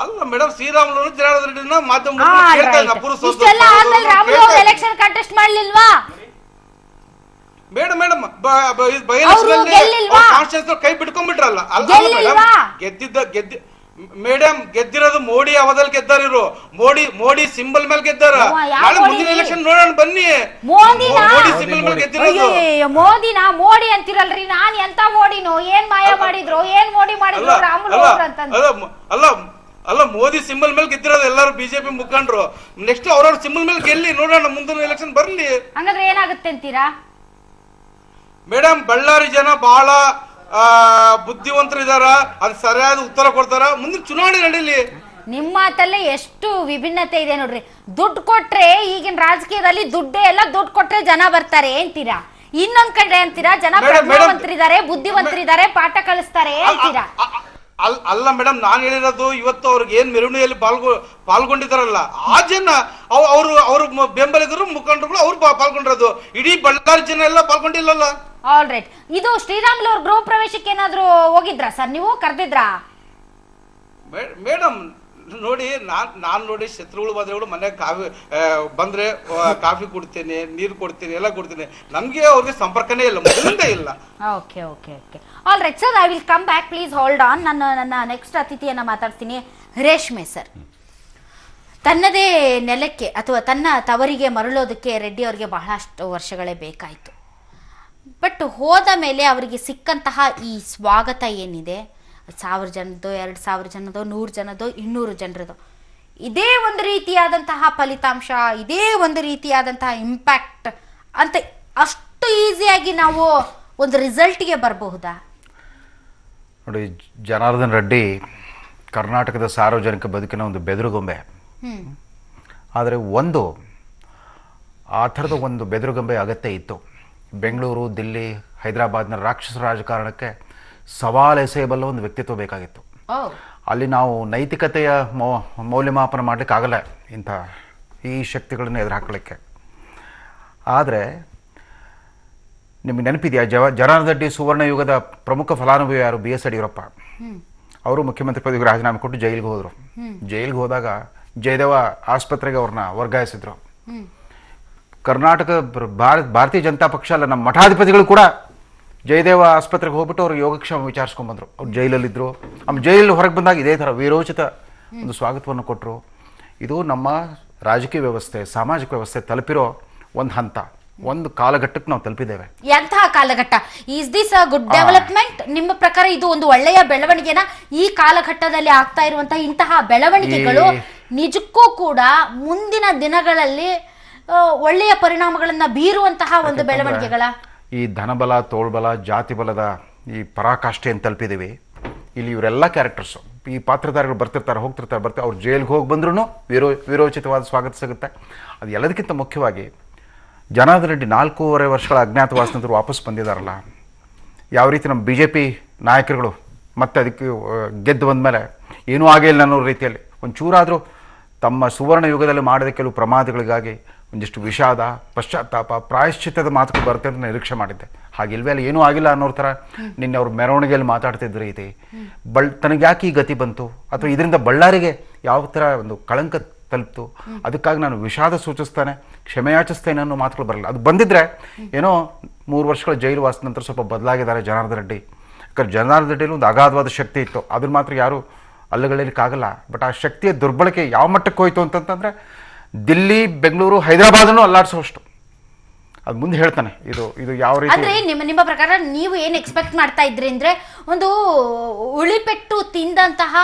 ಅಲ್ಲ ಮೇಡಮ್, ಶ್ರೀರಾಮುಲು ಜನಾರ್ದನ ರೆಡ್ಡಿನ ಮಾಧ್ಯಮ ಇಷ್ಟೆಲ್ಲ ಆದ್ಮೇಲೆ ರಾಮುಲು ಎಲೆಕ್ಷನ್ ಕಂಟೆಸ್ಟ್ ಮಾಡ್ಲಿಲ್ವಾ? ಮೇಡಮ್ ಕೈ ಬಿಟ್ಕೊಂಡ್ಬಿಟ್ರಲ್ಲ. ಮೇಡಮ್ ಗೆದ್ದಿರೋದು ಮೋದಿ ಅವಧಲ್ಲಿ ಗೆದ್ದಾರಿರು. ಮೋಡಿ ಸಿಂಬಲ್ ಮೇಲೆ ಗೆದ್ದಾರ. ನಾಳೆ ಮುಂದಿನ ಎಲೆಕ್ಷನ್ ನೋಡೋಣ ಬನ್ನಿ. ಮೋದಿ ಸಿಂಬಲ್ ಮೇಲೆ ಗೆದ್ದಿರೋದು. ಮೋಡಿ ಅಂತಿರಲ್ರಿ, ನಾನ್ ಎಂತ ಮೋಡಿನು? ಏನ್ ಮಾಯ ಮಾಡಿದ್ರು, ಏನ್ ಮೋಡಿ ಮಾಡಿದ್ರು ರಾಮುಲು ಅಲ್ಲ, ಮೋದಿ ಸಿಂಬಲ್ ಮೇಲೆ ಗೆದ್ದಿರೋದು ಎಲ್ಲರೂ ಬಿಜೆಪಿ ಮುಖಂಡರು. ನೆಕ್ಸ್ಟ್ ಅವ್ರವ್ರ ಸಿಂಬಲ್ ಮೇಲೆ ಗೆಲ್ಲಿ ನೋಡೋಣ, ಮುಂದಿನ ಎಲೆಕ್ಷನ್ ಬರ್ಲಿ. ಹಂಗಾದ್ರೆ ಏನಾಗುತ್ತೆ ಅಂತೀರಾ ಮೇಡಮ್? ಬಳ್ಳಾರಿ ಜನ ಬಹಳ ಬುದ್ಧಿವಂತರು ಇದಾರ, ಅದು ಸರಿಯಾದ ಉತ್ತರ ಕೊಡ್ತಾರ. ಮುಂದಿನ ಚುನಾವಣೆ ನಡೀಲಿ. ನಿಮ್ಮ ಮಾತಲ್ಲೇ ಎಷ್ಟು ವಿಭಿನ್ನತೆ ಇದೆ ನೋಡ್ರಿ. ದುಡ್ಡು ಕೊಟ್ರೆ ಈಗಿನ ರಾಜಕೀಯದಲ್ಲಿ ದುಡ್ಡೇ ಎಲ್ಲ, ದುಡ್ಡು ಕೊಟ್ರೆ ಜನ ಬರ್ತಾರೆ ಅಂತೀರಾ. ಇನ್ನೊಂದ್ ಕಡೆ ಅಂತೀರಾ ಜನ ಪ್ರಜ್ಞಾವಂತರಿದ್ದಾರೆ, ಬುದ್ಧಿವಂತರಿದ್ದಾರೆ, ಪಾಠ ಕಲಿಸ್ತಾರೆ ಅಂತೀರಾ. ಅಲ್ಲ ಮೇಡಮ್, ನಾನು ಹೇಳಿರೋದು ಇವತ್ತು ಅವ್ರಿಗೆ ಏನ್ ಮೆರವಣಿಗೆಯಲ್ಲಿ ಪಾಲ್ಗೊಂಡಿದ್ದಾರಲ್ಲ ಆ ಜನ, ಅವ್ರ ಬೆಂಬಲಿಗರು ಮುಖಂಡರುಗಳು ಅವ್ರು ಪಾಲ್ಗೊಂಡಿರೋದು. ಇಡೀ ಬಳ್ಳಾರಿ ಜನ ಎಲ್ಲ ಪಾಲ್ಗೊಂಡಿಲ್ಲಲ್ಲ. All right. ಇದು ಶ್ರೀರಾಮುಲು ಅವ್ರ ಗೃಹ ಪ್ರವೇಶಕ್ಕೆ ಏನಾದ್ರು ಹೋಗಿದ್ರಾ ಸರ್? ನೀವು ಕರೆದಿದ್ರಾ? ಮೇಡಮ್ ನೋಡಿ, ನಾನ್ ನೋಡಿ ಶತ್ರುಗಳು ಬಂದ್ರೆ ಮನೆಗೆ ಬಂದ್ರೆ ಕಾಫಿ ಕೊಡ್ತೇನೆ, ನೀರು ಕೊಡ್ತೀನಿ, ಎಲ್ಲ ಕೊಡ್ತೀನಿ. ನಮ್ಗೆ ಅವ್ರಿಗೆ ಸಂಪರ್ಕನೇ ಇಲ್ಲ, ಮೊದಲಿಂದ ಇಲ್ಲ. Okay okay okay all right sir, I will come back, please hold on. ನನ್ನ ನೆಕ್ಸ್ಟ್ ಅತಿಥಿಯನ್ನ ಮಾತಾಡ್ತೀನಿ. ರೇಷ್ಮೆ ಸರ್, ತನ್ನದೇ ನೆಲಕ್ಕೆ ಅಥವಾ ತನ್ನ ತವರಿಗೆ ಮರಳೋದಕ್ಕೆ ರೆಡ್ಡಿ ಅವರಿಗೆ ಬಹಳಷ್ಟು ವರ್ಷಗಳೇ ಬೇಕಾಯಿತು. ಬಟ್ ಹೋದ ಮೇಲೆ ಅವರಿಗೆ ಸಿಕ್ಕಂತಹ ಈ ಸ್ವಾಗತ ಏನಿದೆ, 1000 ಜನದ್ದು, 2000 ಜನದ್ದು, 100 ಜನದ್ದು, 200 ಜನರದ್ದು, ಇದೇ ಒಂದು ರೀತಿಯಾದಂತಹ ಫಲಿತಾಂಶ, ಇದೇ ಒಂದು ರೀತಿಯಾದಂತಹ ಇಂಪ್ಯಾಕ್ಟ್ ಅಂತ ಅಷ್ಟು ಈಸಿಯಾಗಿ ನಾವು ಒಂದು ರಿಸಲ್ಟ್ಗೆ ಬರಬಹುದಾ? ನೋಡಿ, ಜನಾರ್ದನ್ ರೆಡ್ಡಿ ಕರ್ನಾಟಕದ ಸಾರ್ವಜನಿಕ ಬದುಕಿನ ಒಂದು ಬೆದರುಗೊಂಬೆ. ಆದರೆ ಆ ಥರದ ಒಂದು ಬೆದರುಗೊಂಬೆ ಅಗತ್ಯ ಇತ್ತು. ಬೆಂಗಳೂರು, ದಿಲ್ಲಿ, ಹೈದರಾಬಾದ್ನ ರಾಕ್ಷಸ ರಾಜಕಾರಣಕ್ಕೆ ಸವಾಲು ಎಸೆಯಬಲ್ಲ ಒಂದು ವ್ಯಕ್ತಿತ್ವ ಬೇಕಾಗಿತ್ತು. ಅಲ್ಲಿ ನಾವು ನೈತಿಕತೆಯ ಮೌಲ್ಯಮಾಪನ ಮಾಡಲಿಕ್ಕಾಗಲ್ಲ ಈ ಶಕ್ತಿಗಳನ್ನು ಎದುರು ಹಾಕಲಿಕ್ಕೆ. ಆದರೆ ನಿಮಗೆ ನೆನಪಿದೆಯಾ, ಜನಾರ್ದನ್ ರೆಡ್ಡಿ ಸುವರ್ಣ ಯುಗದ ಪ್ರಮುಖ ಫಲಾನುಭವಿ ಯಾರು? BS ಯಡಿಯೂರಪ್ಪ. ಅವರು ಮುಖ್ಯಮಂತ್ರಿ ಪದವಿಗೆ ರಾಜೀನಾಮೆ ಕೊಟ್ಟು ಜೈಲಿಗೆ ಹೋದರು. ಜೈಲಿಗೆ ಹೋದಾಗ ಜಯದೇವ ಆಸ್ಪತ್ರೆಗೆ ಅವ್ರನ್ನ ವರ್ಗಾಯಿಸಿದ್ರು. ಕರ್ನಾಟಕ ಭಾರತೀಯ ಜನತಾ ಪಕ್ಷ ಅಲ್ಲ, ನಮ್ಮ ಮಠಾಧಿಪತಿಗಳು ಕೂಡ ಜಯದೇವ ಆಸ್ಪತ್ರೆಗೆ ಹೋಗ್ಬಿಟ್ಟು ಅವ್ರಿಗೆ ಯೋಗಕ್ಷೇಮ ವಿಚಾರಿಸ್ಕೊಂಡ್ಬಂದರು. ಅವ್ರು ಜೈಲಲ್ಲಿದ್ದರು. ಆಮೇಲೆ ಜೈಲಲ್ಲಿ ಹೊರಗೆ ಬಂದಾಗ ಇದೇ ಥರ ವೀರೋಚಿತ ಒಂದು ಸ್ವಾಗತವನ್ನು ಕೊಟ್ಟರು. ಇದು ನಮ್ಮ ರಾಜಕೀಯ ವ್ಯವಸ್ಥೆ, ಸಾಮಾಜಿಕ ವ್ಯವಸ್ಥೆ ತಲುಪಿರೋ ಒಂದು ಹಂತ, ಒಂದು ಕಾಲಘಟ್ಟಕ್ಕೆ ನಾವು ತಲುಪಿದ್ದೇವೆ. ಎಂತಹ ಕಾಲಘಟ್ಟ? Is this a good development? ನಿಮ್ಮ ಪ್ರಕಾರ ಇದು ಒಂದು ಒಳ್ಳೆಯ ಬೆಳವಣಿಗೆನ? ಈ ಕಾಲಘಟ್ಟದಲ್ಲಿ ಆಗ್ತಾ ಇರುವಂತಹ ಇಂತಹ ಬೆಳವಣಿಗೆಗಳು ನಿಜಕ್ಕೂ ಕೂಡ ಮುಂದಿನ ದಿನಗಳಲ್ಲಿ ಒಳ್ಳೆಯ ಪರಿಣಾಮಗಳನ್ನ ಬೀರುವಂತಹ ಒಂದು ಬೆಳವಣಿಗೆಗಳ? ಈ ಧನಬಲ, ತೋಳ್ಬಲ, ಜಾತಿ ಬಲದ ಈ ಪರಾಕಾಷ್ಠೆಯನ್ನು ತಲುಪಿದ್ದೀವಿ. ಇಲ್ಲಿ ಇವರೆಲ್ಲ ಕ್ಯಾರೆಕ್ಟರ್ಸು, ಈ ಪಾತ್ರಧಾರಿಗಳು ಬರ್ತಿರ್ತಾರೆ, ಹೋಗ್ತಿರ್ತಾರೆ, ಅವ್ರು ಜೈಲಿಗೆ ಹೋಗಿ ಬಂದ್ರೂ ವೀರೋಚಿತವಾದ ಸ್ವಾಗತ ಸಿಗುತ್ತೆ. ಅದು ಎಲ್ಲದಕ್ಕಿಂತ ಮುಖ್ಯವಾಗಿ ಜನಾರ್ದನ್ ರೆಡ್ಡಿ 4.5 ವರ್ಷಗಳ ಅಜ್ಞಾತವಾಸ ನಂತರ ವಾಪಸ್ ಬಂದಿದ್ದಾರಲ್ಲ, ಯಾವ ರೀತಿ ನಮ್ಮ BJP ನಾಯಕರುಗಳು ಮತ್ತೆ ಅದಕ್ಕೆ ಗೆದ್ದು ಬಂದಮೇಲೆ ಏನೂ ಆಗಿಲ್ಲ ಅನ್ನೋ ರೀತಿಯಲ್ಲಿ ಒಂಚೂರಾದರೂ ತಮ್ಮ ಸುವರ್ಣ ಯುಗದಲ್ಲಿ ಮಾಡಿದ ಕೆಲವು ಪ್ರಮಾದಗಳಿಗಾಗಿ ಒಂದಿಷ್ಟು ವಿಷಾದ, ಪಶ್ಚಾತ್ತಾಪ, ಪ್ರಾಯಶ್ಚಿತ್ತದ ಮಾತುಗಳು ಬರುತ್ತೆ ಅಂತ ನಿರೀಕ್ಷೆ ಮಾಡಿದ್ದೆ. ಹಾಗಿಲ್ವೇ ಅಲ್ಲಿ ಏನೂ ಆಗಿಲ್ಲ ಅನ್ನೋರ ಥರ ನಿನ್ನೆ ಅವ್ರ ಮೆರವಣಿಗೆಯಲ್ಲಿ ಮಾತಾಡ್ತಿದ್ರು ಇದೆ. ತನಗೆ ಯಾಕೆ ಈ ಗತಿ ಬಂತು, ಅಥವಾ ಇದರಿಂದ ಬಳ್ಳಾರಿಗೆ ಯಾವ ಥರ ಒಂದು ಕಳಂಕ ತಲುಪ್ತು, ಅದಕ್ಕಾಗಿ ನಾನು ವಿಷಾದ ಸೂಚಿಸ್ತಾನೆ, ಕ್ಷಮೆಯಾಚಿಸ್ತೇನೆ ಅನ್ನೋ ಮಾತುಗಳು ಬರಲ್ಲ. ಅದು ಬಂದಿದ್ರೆ ಏನೋ 3 ವರ್ಷಗಳ ಜೈಲು ವಾಸ ನಂತರ ಸ್ವಲ್ಪ ಬದಲಾಗಿದ್ದಾರೆ ಜನಾರ್ದನ್ ರೆಡ್ಡಿ. ಯಾಕಂದ್ರೆ ಜನಾರ್ದನ್ ರೆಡ್ಡಿಲಿ ಒಂದು ಅಗಾಧವಾದ ಶಕ್ತಿ ಇತ್ತು, ಅದನ್ನ ಮಾತ್ರ ಯಾರು ಅಲ್ಲಗಳಿಲಿಕ್ಕಾಗಲ್ಲ. ಬಟ್ ಆ ಶಕ್ತಿಯ ದುರ್ಬಳಕೆ ಯಾವ ಮಟ್ಟಕ್ಕೆ ಹೋಯ್ತು ಅಂತಂತಂದ್ರೆ ದಿಲ್ಲಿ, ಬೆಂಗಳೂರು, ಹೈದರಾಬಾದನ್ನು ಅಲ್ಲಾಡಿಸೋಷ್ಟು. ಅದು ಮುಂದೆ ಹೇಳ್ತಾನೆ ಇದು ಯಾವ ರೀತಿ. ಅಂದ್ರೆ ನಿಮ್ಮ ಪ್ರಕಾರ ನೀವು ಏನ್ ಎಕ್ಸ್ಪೆಕ್ಟ್ ಮಾಡ್ತಾ ಇದ್ರಿ ಅಂದ್ರೆ ಒಂದು ಉಳಿಪೆಟ್ಟು ತಿಂದಂತಹ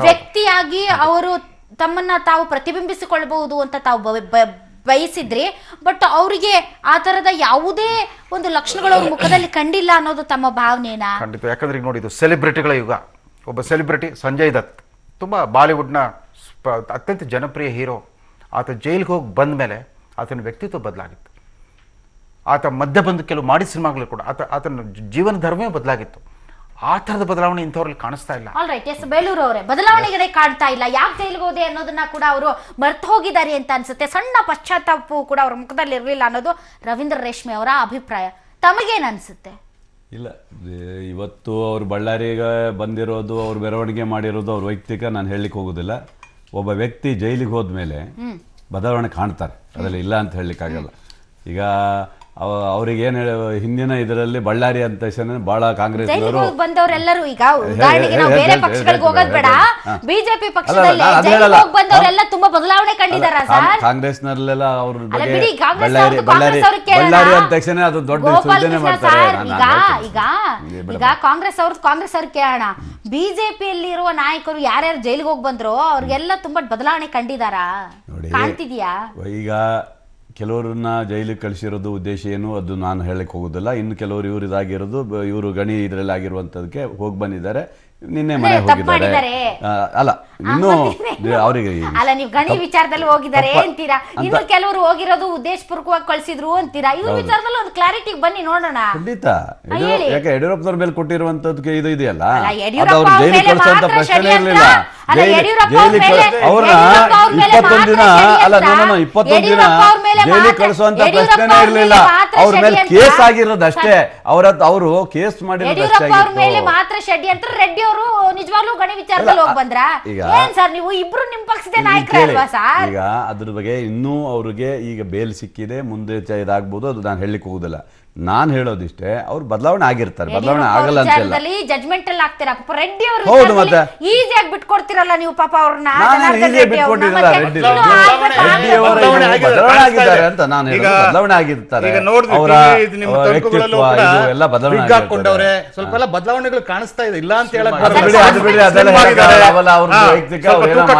ವ್ಯಕ್ತಿಯಾಗಿ ಅವರು ತಮ್ಮನ್ನ ತಾವು ಪ್ರತಿಬಿಂಬಿಸಿಕೊಳ್ಳಬಹುದು ಅಂತ ತಾವು ಬಯಸಿದ್ರಿ. ಬಟ್ ಅವರಿಗೆ ಆ ತರದ ಯಾವುದೇ ಒಂದು ಲಕ್ಷಣಗಳು ಅವ್ರ ಮುಖದಲ್ಲಿ ಕಂಡಿಲ್ಲ ಅನ್ನೋದು ತಮ್ಮ ಭಾವನೆನಾ? ಖಂಡಿತ. ಯಾಕಂದ್ರೆ ಈಗ ನೋಡಿ, ಇದು ಸೆಲೆಬ್ರಿಟಿಗಳ ಯುಗ. ಒಬ್ಬ ಸೆಲೆಬ್ರಿಟಿ ಸಂಜಯ್ ದತ್, ತುಂಬ ಬಾಲಿವುಡ್ನ ಅತ್ಯಂತ ಜನಪ್ರಿಯ ಹೀರೋ, ಆತ ಜೈಲಿಗೆ ಹೋಗಿ ಬಂದ ಮೇಲೆ ಆತನ ವ್ಯಕ್ತಿತ್ವ ಬದಲಾಗಿತ್ತು. ಆತ ಮಧ್ಯೆ ಬಂದು ಕೆಲವು ಮಾಡಿ ಸಿನಿಮಾಗಳು ಕೂಡ ಆತನ ಜೀವನ ಧರ್ಮವೇ ಬದಲಾಗಿತ್ತು. ಆ ಥರದ ಬದಲಾವಣೆ ಇಂಥವ್ರಲ್ಲಿ ಕಾಣಿಸ್ತಾ ಇಲ್ಲ. ಆಲ್ ರೈಟ್, ಎಸ್ ಬೇಲೂರು ಅವರೇ, ಬದಲಾವಣೆಗಳೇ ಕಾಣ್ತಾ ಇಲ್ಲ. ಯಾಕೆ ಜೈಲಿಗೆ ಹೋದೆ ಅನ್ನೋದನ್ನ ಕೂಡ ಅವರು ಮರ್ತು ಹೋಗಿದ್ದಾರೆ ಅಂತ ಅನ್ಸುತ್ತೆ. ಸಣ್ಣ ಪಶ್ಚಾತ್ತಾಪವು ಕೂಡ ಅವ್ರ ಮುಖದಲ್ಲಿ ಇರಲಿಲ್ಲ ಅನ್ನೋದು ರವೀಂದ್ರ ರೇಷ್ಮೆ ಅವರ ಅಭಿಪ್ರಾಯ. ತಮಗೇನು ಅನ್ಸುತ್ತೆ? ಇಲ್ಲ, ಇವತ್ತು ಅವ್ರು ಬಳ್ಳಾರಿಗೆ ಬಂದಿರೋದು, ಅವ್ರು ಮೆರವಣಿಗೆ ಮಾಡಿರೋದು ಅವ್ರ ವೈಯಕ್ತಿಕ, ನಾನು ಹೇಳಲಿಕ್ಕೆ ಹೋಗೋದಿಲ್ಲ. ಒಬ್ಬ ವ್ಯಕ್ತಿ ಜೈಲಿಗೆ ಹೋದ್ಮೇಲೆ ಬದಲಾವಣೆ ಕಾಣ್ತಾರೆ, ಅದರಲ್ಲಿ ಇಲ್ಲ ಅಂತ ಹೇಳಲಿಕ್ಕಾಗಲ್ಲ. ಈಗ ಅವ್ರಿಗೆ ಏನು ಹಿಂದಿನ ಇದರಲ್ಲಿ ಬಳ್ಳಾರಿ ಅಂತ ಬಹಳ ಕಾಂಗ್ರೆಸ್ ಬಂದವರೆಲ್ಲರೂ, ಈಗ ಉದಾಹರಣೆಗೆ ನಾವು ಬೇರೆ ಪಕ್ಷಗಳಿಗೆ ಹೋಗೋದ್ ಬೇಡ, ಬಿಜೆಪಿ ಪಕ್ಷದಲ್ಲಿ ಬಂದವರೆಲ್ಲ ತುಂಬಾ ಬದಲಾವಣೆ ಕಂಡಿದ್ದಾರೆ ಸರ್. ಕಾಂಗ್ರೆಸ್ನಲ್ಲೆಲ್ಲ ಅವ್ರ ಬಗ್ಗೆ ಬಳ್ಳಾರಿ ಅಂದ ತಕ್ಷಣ ಅದು ದೊಡ್ಡ ಸೂಚನೆ ಮಾಡ್ತಾರೆ. ಈಗ ಕಾಂಗ್ರೆಸ್ ಅವ್ರು ಕೇಳೋಣ, ಬಿಜೆಪಿಯಲ್ಲಿ ಇರುವ ನಾಯಕರು ಯಾರ್ಯಾರು ಜೈಲಿಗೆ ಹೋಗಿ ಬಂದ್ರು ಅವ್ರಿಗೆಲ್ಲ ತುಂಬಾ ಬದಲಾವಣೆ ಕಂಡಿದಾರಾ, ಕಾಣ್ತಿದ್ಯಾ? ಈಗ ಕೆಲವರನ್ನ ಜೈಲಿಗೆ ಕಳಿಸಿರೋದು ಉದ್ದೇಶ ಏನು ಅದು ನಾನು ಹೇಳಕ್ಕೆ ಹೋಗೋದಿಲ್ಲ. ಇನ್ನು ಕೆಲವರು ಇವ್ರು ಇದಾಗಿರೋದು, ಇವರು ಗಣಿ ಇದರಲ್ಲಿ ಆಗಿರುವಂಥದ್ದಕ್ಕೆ ಹೋಗಿ ಬಂದಿದ್ದಾರೆ, ನಿನ್ನೆ ಮನೆ ಹೋಗಿದ್ದಾರೆ. ಅಲ್ಲ, ಇನ್ನೂ ಅವರಿಗೆ ಅಲ್ಲ, ನೀವು ಗಣಿ ವಿಚಾರದಲ್ಲಿ ಹೋಗಿದ್ದಾರೆ ಅಂತೀರಾ, ಇನ್ನು ಕೆಲವರು ಹೋಗಿರೋದು ಉದ್ದೇಶಪೂರ್ವಕವಾಗಿ ಕಳಿಸಿದ್ರು ಅಂತೀರಾ. ಇವ್ರ ವಿಚಾರದಲ್ಲಿ ಒಂದು ಕ್ಲಾರಿಟಿ ಬನ್ನಿ ನೋಡೋಣ. ಖಂಡಿತ. ಯಾಕೆ ಯಡಿಯೂರಪ್ಪನವ್ರ ಮೇಲೆ ಕೊಟ್ಟಿರುವಂತದ್ದಕ್ಕೆ ಇದು ಇದೆಯಲ್ಲ, ಅದು ಅವ್ರು ಜೈಲಿಗೆ ಕಳಿಸುವಂತ ಪ್ರಶ್ನೆ ಇರಲಿಲ್ಲ. ಅವ್ರನ್ನ 21 ದಿನ ಅಲ್ಲ, 21 ದಿನ ಜೈಲಿಗೆ ಕಳಿಸುವಂತ ಪ್ರಶ್ನೆ ಇರಲಿಲ್ಲ. ಅವ್ರ ಮೇಲೆ ಕೇಸ್ ಆಗಿರೋದು ಅಷ್ಟೇ, ಅವರು ಕೇಸ್ ಮಾಡಿರೋದು ಅಷ್ಟೇ ಮಾತ್ರ. ಷಡ್ಯಂತ್ರ ರೆಡ್ಡಿ ಅವರು ನಿಜವಾಗ್ಲೂ ಗಣಿ ವಿಚಾರದಲ್ಲಿ ಹೋಗಿ ಬಂದ್ರ? ಏನ್ ಸರ್ ನೀವು ಇಬ್ರು ನಿಮ್ ಪಕ್ಷದ ನಾಯಕರಲ್ವಾ ಸರ್? ಈಗ ಅದ್ರ ಬಗ್ಗೆ ಇನ್ನೂ ಅವ್ರಿಗೆ ಈಗ ಬೇಲ್ ಸಿಕ್ಕಿದೆ, ಮುಂದೆ ಇದಾಗ್ಬೋದು, ಅದು ನಾನು ಹೇಳಲಿಕ್ಕೆ ಹೋಗುದಿಲ್ಲ. ನಾನ್ ಹೇಳೋದಿಷ್ಟೇ, ಅವ್ರು ಬದಲಾವಣೆ ಆಗಿರ್ತಾರೆ, ಬದಲಾವಣೆ ಆಗಲ್ಲ ಅಂತ ಜಜ್ಮೆಂಟ್ ಅಲ್ಲಿ ಆಗ್ತೀರಾ. ರೆಡ್ಡಿ ಅವರು ಹೌದು, ಮತ್ತೆ ಈಸಿಯಾಗಿ ಬಿಟ್ಕೊಡ್ತಿರಲ್ಲ ನೀವು ಪಾಪ ಅವ್ರನ್ನ. ಬಿಟ್ಕೊಟ್ಟಿರಲ್ಲ, ರೆಡ್ಡಿ ಅವರು ಬದಲಾವಣೆ ಆಗಿದ್ದಾರೆ ಅಂತ ನಾನು ಹೇಳೋದು. ಬದಲಾವಣೆ ಆಗಿರ್ತಾರೆ, ಅವರ ವ್ಯಕ್ತಿತ್ವ ಎಲ್ಲ ಬದಲಾವಣೆ ಹಾಕೊಂಡವ್ರೆ, ಸ್ವಲ್ಪ ಎಲ್ಲ ಬದಲಾವಣೆಗಳು ಕಾಣಿಸ್ತಾ ಇದೆ. ಇಲ್ಲ ಅಂತ ಹೇಳಕ್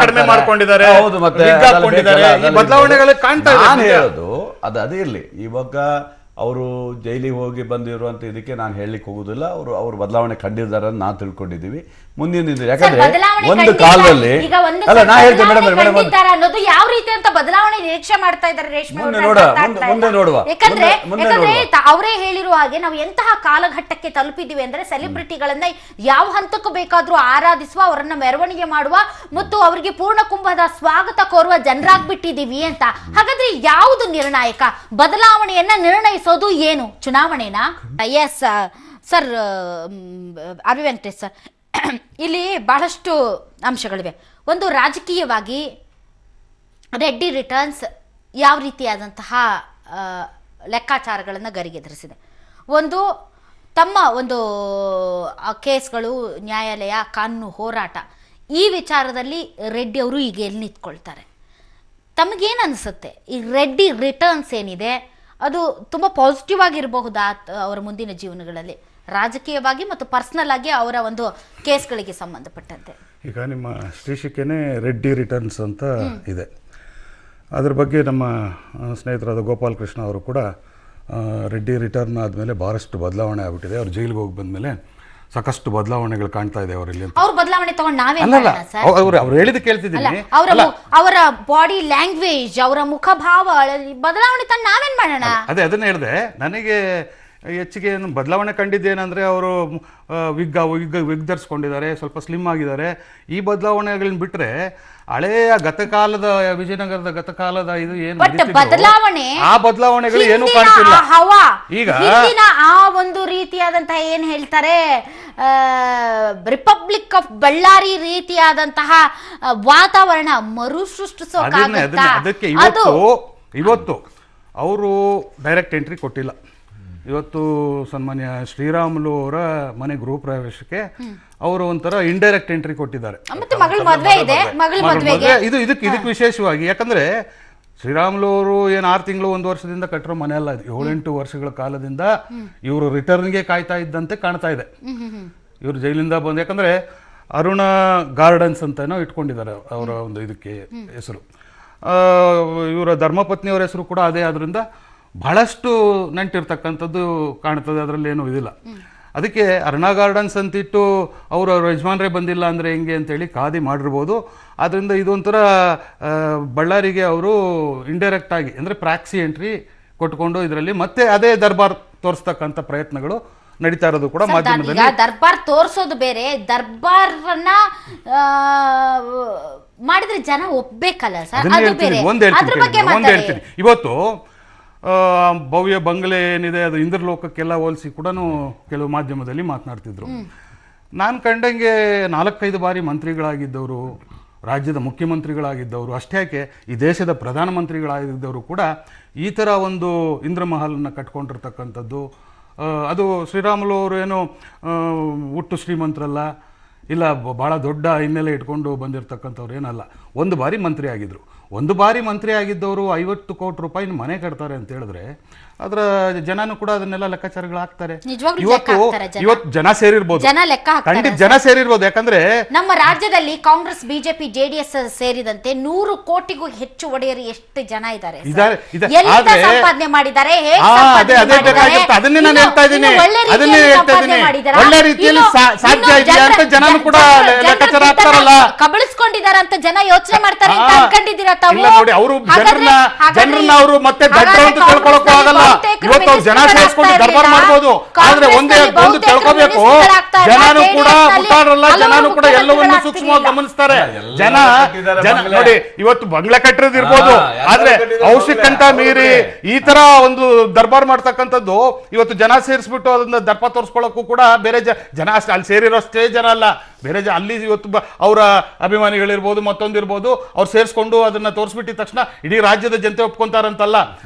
ಕಡಿಮೆ ಮಾಡ್ಕೊಂಡಿದ್ದಾರೆ, ಹೌದು, ಮತ್ತೆ ಬದಲಾವಣೆಗಳು ಕಾಣ್ತಾ ಇದೆ. ನಾನು ಹೇಳೋದು ಅದೇ ಇರ್ಲಿ. ಇವಾಗ ಅವರು ಜೈಲಿಗೆ ಹೋಗಿ ಬಂದಿರುವಂತ ಇದಕ್ಕೆ ನಾನು ಹೇಳಲಿಕ್ಕೆ ಹೋಗುದಿಲ್ಲ. ಅವರು ಬದಲಾವಣೆ ಕಂಡಿದ್ದಾರೆ ಅಂತ ನಾವು ತಿಳ್ಕೊಂಡಿದ್ದೀವಿ. ಮುಂದಿನ ಯಾಕಂದ್ರೆ ಒಂದು ಕಾಲದಲ್ಲಿ ಅಲ್ಲ, ನಾ ಹೇಳ್ತೇನೆ ಮೇಡಮ್ ಅನ್ನೋದು ಯಾವ ರೀತಿ ಅಂತ ಬದಲಾವಣೆ ನಿರೀಕ್ಷೆ ಮಾಡ್ತಾ ಇದ್ದಾರೆ ರೇಷ್ಮೆ. ಮುಂದೆ ನೋಡುವ. ಯಾಕಂದ್ರೆ ಅವರೇ ಹೇಳಿರುವ ಹಾಗೆ ನಾವು ಎಂತಹ ಕಾಲಘಟ್ಟಕ್ಕೆ ತಲುಪಿದ್ದೀವಿ ಅಂದ್ರೆ ಸೆಲೆಬ್ರಿಟಿಗಳನ್ನ ಯಾವ ಹಂತಕ್ಕೂ ಬೇಕಾದ್ರೂ ಆರಾಧಿಸುವ, ಅವರನ್ನ ಮೆರವಣಿಗೆ ಮಾಡುವ ಮತ್ತು ಅವರಿಗೆ ಪೂರ್ಣ ಕುಂಭದ ಸ್ವಾಗತ ಕೋರುವ ಜನರಾಗ್ಬಿಟ್ಟಿದೀವಿ ಅಂತ. ಹಾಗಾದ್ರೆ ಯಾವುದು ನಿರ್ಣಾಯಕ? ಬದಲಾವಣೆಯನ್ನ ನಿರ್ಣಯಿಸೋದು ಏನು? ಚುನಾವಣೆನಾ? Yes sir, R V Venkatesh sir, ಇಲ್ಲಿ ಬಹಳಷ್ಟು ಅಂಶಗಳಿವೆ. ಒಂದು, ರಾಜಕೀಯವಾಗಿ ರೆಡ್ಡಿ ರಿಟರ್ನ್ಸ್ ಯಾವ ರೀತಿಯಾದಂತಹ ಲೆಕ್ಕಾಚಾರಗಳನ್ನು ಗರಿಗೆದರಿಸಿದೆ. ಒಂದು, ತಮ್ಮ ಒಂದು ಕೇಸ್ಗಳು, ನ್ಯಾಯಾಲಯ, ಕಾನೂನು ಹೋರಾಟ, ಈ ವಿಚಾರದಲ್ಲಿ ರೆಡ್ಡಿ ಅವರು ಈಗ ಎಲ್ಲಿ ನಿಂತ್ಕೊಳ್ತಾರೆ? ತಮಗೇನು ಅನಿಸುತ್ತೆ? ಈ ರೆಡ್ಡಿ ರಿಟರ್ನ್ಸ್ ಏನಿದೆ ಅದು ತುಂಬ ಪಾಸಿಟಿವ್ ಆಗಿರಬಹುದಾ ಅವರ ಮುಂದಿನ ಜೀವನಗಳಲ್ಲಿ, ರಾಜಕೀಯವಾಗಿ ಮತ್ತು ಪರ್ಸನಲ್ ಆಗಿ ಅವರ ಒಂದು ಕೇಸ್ಗಳಿಗೆ ಸಂಬಂಧಪಟ್ಟಂತೆ? ಈಗ ನಿಮ್ಮ ಶೀರ್ಷಿಕೆನೇ ರೆಡ್ಡಿ ರಿಟರ್ನ್ಸ್ ಅಂತ ಇದೆ. ಅದ್ರ ಬಗ್ಗೆ ನಮ್ಮ ಸ್ನೇಹಿತರಾದ ಗೋಪಾಲ್ ಕೃಷ್ಣ ಅವರು ಕೂಡ ರೆಡ್ಡಿ ರಿಟರ್ನ್ ಆದಮೇಲೆ ಭಾಳಷ್ಟು ಬದಲಾವಣೆ ಆಗ್ಬಿಟ್ಟಿದೆ, ಅವ್ರು ಜೈಲಿಗೆ ಹೋಗಿ ಬಂದಮೇಲೆ ಸಾಕಷ್ಟು ಬದಲಾವಣೆಗಳು ಕಾಣ್ತಾ ಇದೆ ಅವರಲ್ಲಿ. ಅವ್ರ ಬದಲಾವಣೆ ತಗೊಂಡು ನಾವೇ ಅವ್ರು ಹೇಳಿದ ಕೇಳ್ತಿದ್ದೀನಿ. ಅವರ ಬಾಡಿ ಲ್ಯಾಂಗ್ವೇಜ್, ಅವರ ಮುಖಭಾವ ಬದಲಾವಣೆ ತಂದು ನಾವೇನ್ ಮಾಡೋಣ? ಅದನ್ನೇ ಹೇಳಿದೆ. ನನಗೆ ಹೆಚ್ಚಿಗೆ ಏನು ಬದಲಾವಣೆ ಕಂಡಿದ್ದೇನೆಂದರೆ ಅವರು ವಿಗ್ ಧರಿಸ್ಕೊಂಡಿದ್ದಾರೆ, ಸ್ವಲ್ಪ ಸ್ಲಿಮ್ ಆಗಿದ್ದಾರೆ. ಈ ಬದಲಾವಣೆಗಳನ್ನ ಬಿಟ್ಟರೆ ಹಳೆಯ ಗತಕಾಲದ ವಿಜಯನಗರದ ಗತಕಾಲದ ಇದು ಏನು ಬದಲಾವಣೆ, ಆ ಬದಲಾವಣೆಗಳು ಏನು ಕಾಣ್ತಿಲ್ಲ. ಈಗ ಆ ಒಂದು ರೀತಿಯಾದಂತಹ ಏನ್ ಹೇಳ್ತಾರೆ ರಿಪಬ್ಲಿಕ್ ಆಫ್ ಬಳ್ಳಾರಿ ರೀತಿಯಾದಂತಹ ವಾತಾವರಣ ಮರುಸೃಷ್ಟಿಸೋಕಾಗುತ್ತಾ? ಅದಕ್ಕೆ ಇವತ್ತು ಅವರು ಡೈರೆಕ್ಟ್ ಎಂಟ್ರಿ ಕೊಟ್ಟಿಲ್ಲ. ಇವತ್ತು ಸನ್ಮಾನ್ಯ ಶ್ರೀರಾಮುಲು ಅವರ ಮನೆ ಗೃಹ ಪ್ರವೇಶಕ್ಕೆ ಅವರು ಒಂಥರ ಇಂಡೈರೆಕ್ಟ್ ಎಂಟ್ರಿ ಕೊಟ್ಟಿದ್ದಾರೆ. ಇದಕ್ಕೆ ವಿಶೇಷವಾಗಿ ಯಾಕಂದ್ರೆ ಶ್ರೀರಾಮುಲು ಅವರು ಏನು 6 ತಿಂಗಳು 1 ವರ್ಷದಿಂದ ಕಟ್ಟಿರೋ ಮನೆ ಅಲ್ಲ, 7-8 ವರ್ಷಗಳ ಕಾಲದಿಂದ ಇವರು ರಿಟರ್ನ್ಗೆ ಕಾಯ್ತಾ ಇದ್ದಂತೆ ಕಾಣ್ತಾ ಇದೆ. ಇವರು ಜೈಲಿಂದ ಬಂದು, ಯಾಕಂದ್ರೆ ಅರುಣ ಗಾರ್ಡನ್ಸ್ ಅಂತನೋ ಇಟ್ಕೊಂಡಿದ್ದಾರೆ ಅವರ ಒಂದು ಇದಕ್ಕೆ ಹೆಸರು. ಇವರ ಧರ್ಮಪತ್ನಿಯವರ ಹೆಸರು ಕೂಡ ಅದೇ. ಆದ್ರಿಂದ ಬಹಳಷ್ಟು ನಂಟಿರ್ತಕ್ಕಂಥದ್ದು ಕಾಣ್ತದೆ, ಅದರಲ್ಲಿ ಏನೂ ಇದಿಲ್ಲ. ಅದಕ್ಕೆ ಅರುಣ ಗಾರ್ಡನ್ಸ್ ಅಂತಿಟ್ಟು ಅವರು ಯಜಮಾನ್ರೇ ಬಂದಿಲ್ಲ ಅಂದರೆ ಹೆಂಗೆ ಅಂತೇಳಿ ಖಾದಿ ಮಾಡಿರ್ಬೋದು. ಆದ್ದರಿಂದ ಇದೊಂಥರ ಬಳ್ಳಾರಿಗೆ ಅವರು ಇಂಡೈರೆಕ್ಟ್ ಆಗಿ ಅಂದರೆ ಪ್ರಾಕ್ಸಿ ಎಂಟ್ರಿ ಕೊಟ್ಕೊಂಡು ಇದರಲ್ಲಿ ಮತ್ತೆ ಅದೇ ದರ್ಬಾರ್ ತೋರಿಸ್ತಕ್ಕಂಥ ಪ್ರಯತ್ನಗಳು ನಡೀತಾ ಇರೋದು ಕೂಡ ಮಾಧ್ಯಮದಲ್ಲಿ. ದರ್ಬಾರ್ ತೋರಿಸೋದು ಬೇರೆ, ದರ್ಬಾರನ್ನ ಮಾಡಿದ್ರೆ ಜನ ಒಪ್ಬೇಕಲ್ಲ ಸರ್, ಅದು ಬೇರೆ. ಅದ್ರ ಬಗ್ಗೆ ಹೇಳ್ತೀನಿ. ಇವತ್ತು ಭವ್ಯ ಬಂಗಲೆ ಏನಿದೆ ಅದು ಇಂದ್ರಲೋಕಕ್ಕೆಲ್ಲ ಹೋಲಿಸಿ ಕೂಡ ಕೆಲವು ಮಾಧ್ಯಮದಲ್ಲಿ ಮಾತನಾಡ್ತಿದ್ರು. ನಾನು ಕಂಡಂಗೆ 4-5 ಬಾರಿ ಮಂತ್ರಿಗಳಾಗಿದ್ದವರು, ರಾಜ್ಯದ ಮುಖ್ಯಮಂತ್ರಿಗಳಾಗಿದ್ದವರು, ಅಷ್ಟೇ ಯಾಕೆ ಈ ದೇಶದ ಪ್ರಧಾನಮಂತ್ರಿಗಳಾಗಿದ್ದವರು ಕೂಡ ಈ ಥರ ಒಂದು ಇಂದ್ರಮಹಲನ್ನು ಕಟ್ಕೊಂಡಿರ್ತಕ್ಕಂಥದ್ದು. ಅದು ಶ್ರೀರಾಮುಲು ಅವರು ಏನು ಹುಟ್ಟು ಶ್ರೀಮಂತರಲ್ಲ, ಇಲ್ಲ ಭಾಳ ದೊಡ್ಡ ಹಿನ್ನೆಲೆ ಇಟ್ಕೊಂಡು ಬಂದಿರತಕ್ಕಂಥವ್ರು ಏನಲ್ಲ. ಒಂದು ಬಾರಿ ಮಂತ್ರಿ ಆಗಿದ್ರು. ಒಂದು ಬಾರಿ ಮಂತ್ರಿ ಆಗಿದ್ದವರು 50 ಕೋಟಿ ರೂಪಾಯಿ ಮನೆ ಕಟ್ತಾರೆ ಅಂತ ಹೇಳಿದ್ರೆ ಅದರ ಜನನು ಕೂಡ ಅದನ್ನೆಲ್ಲ ಲೆಕ್ಕಾಚಾರಗಳು ಹಾಕ್ತಾರೆ. ಇವತ್ತು ಜನ ಸೇರಿರ್ಬೋದು, ಖಂಡಿತ ಜನ ಸೇರಿರ್ಬೋದು. ಯಾಕಂದ್ರೆ ನಮ್ಮ ರಾಜ್ಯದಲ್ಲಿ ಕಾಂಗ್ರೆಸ್, ಬಿಜೆಪಿ, ಜೆಡಿಎಸ್ ಸೇರಿದಂತೆ 100 ಕೋಟಿಗೂ ಹೆಚ್ಚು ಒಡೆಯರು ಎಷ್ಟು ಜನ ಇದ್ದಾರೆ, ಸಂಪಾದನೆ ಮಾಡಿದ್ದಾರೆ, ಅದನ್ನೇ ನಾನು ಹೇಳ್ತಾ ಇದ್ದೀನಿ. ಒಳ್ಳೆ ರೀತಿಯಲ್ಲಿ ಸಾಧ್ಯ ಇದೆಯಾ ಅಂತ ಜನನು ಕೂಡ ಲೆಕ್ಕಾಚಾರ ಹಾಕ್ತಾರಲ್ಲ, ಕಬಳಿಸ್ಕೊಂಡಿದ್ದಾರೆ ಅಂತ ಜನ ಯೋಚನೆ ಮಾಡ್ತಾರೆ ಅಂತ ಅನ್ಕೊಂಡಿದ್ದೀರಾ ತಾವು? ನೋಡಿ, ಅವರು ಜನರನ್ನ ಅವರು ಮತ್ತೆ ದಡ್ಡರು ಅಂತ ತಿಳ್ಕೊಳಕ್ಕೂ ಆಗಲ್ಲ. ಇವತ್ತು ಅವ್ರು ಜನ ಸೇರಿಸ್ಕೊಂಡು ದರ್ಬಾರ್ ಮಾಡ್ಬೋದು, ಆದ್ರೆ ಒಂದು ತಿಳ್ಕೋಬೇಕು, ಜನನು ಕೂಡ ಮುಟ್ಟಾಡಲ್ಲ, ಜನನು ಕೂಡ ಎಲ್ಲವನ್ನು ಸೂಕ್ಷ್ಮವಾಗಿ ಗಮನಿಸ್ತಾರೆ. ಜನ ನೋಡಿ, ಇವತ್ತು ಬಂಗ್ಲೆ ಕಟ್ಟಿರೋದಿರ್ಬೋದು, ಆದ್ರೆ ಔಷಧಕ್ಕಂತ ಮೀರಿ ಈ ತರ ಒಂದು ದರ್ಬಾರ್ ಮಾಡ್ತಕ್ಕಂಥದ್ದು ಇವತ್ತು ಜನ ಸೇರಿಸ್ಬಿಟ್ಟು ಅದನ್ನ ದರ್ಪ ತೋರಿಸ್ಕೊಳ್ಳೋಕ್ಕೂ ಕೂಡ ಬೇರೆ ಜನ ಅಷ್ಟೇ ಅಲ್ಲಿ ಸೇರಿರೋಷ್ಟೇ ಜನ ಅಲ್ಲ, ಬೇರೆ ಅಲ್ಲಿ ಇವತ್ತು ಅವರ ಅಭಿಮಾನಿಗಳಿರ್ಬೋದು, ಮತ್ತೊಂದಿರ್ಬೋದು, ಅವ್ರು ಸೇರಿಸ್ಕೊಂಡು ಅದನ್ನ ತೋರಿಸ್ಬಿಟ್ಟಿದ ತಕ್ಷಣ ಇಡೀ ರಾಜ್ಯದ ಜನತೆ ಒಪ್ಕೊಂತಾರಂತಲ್ಲ.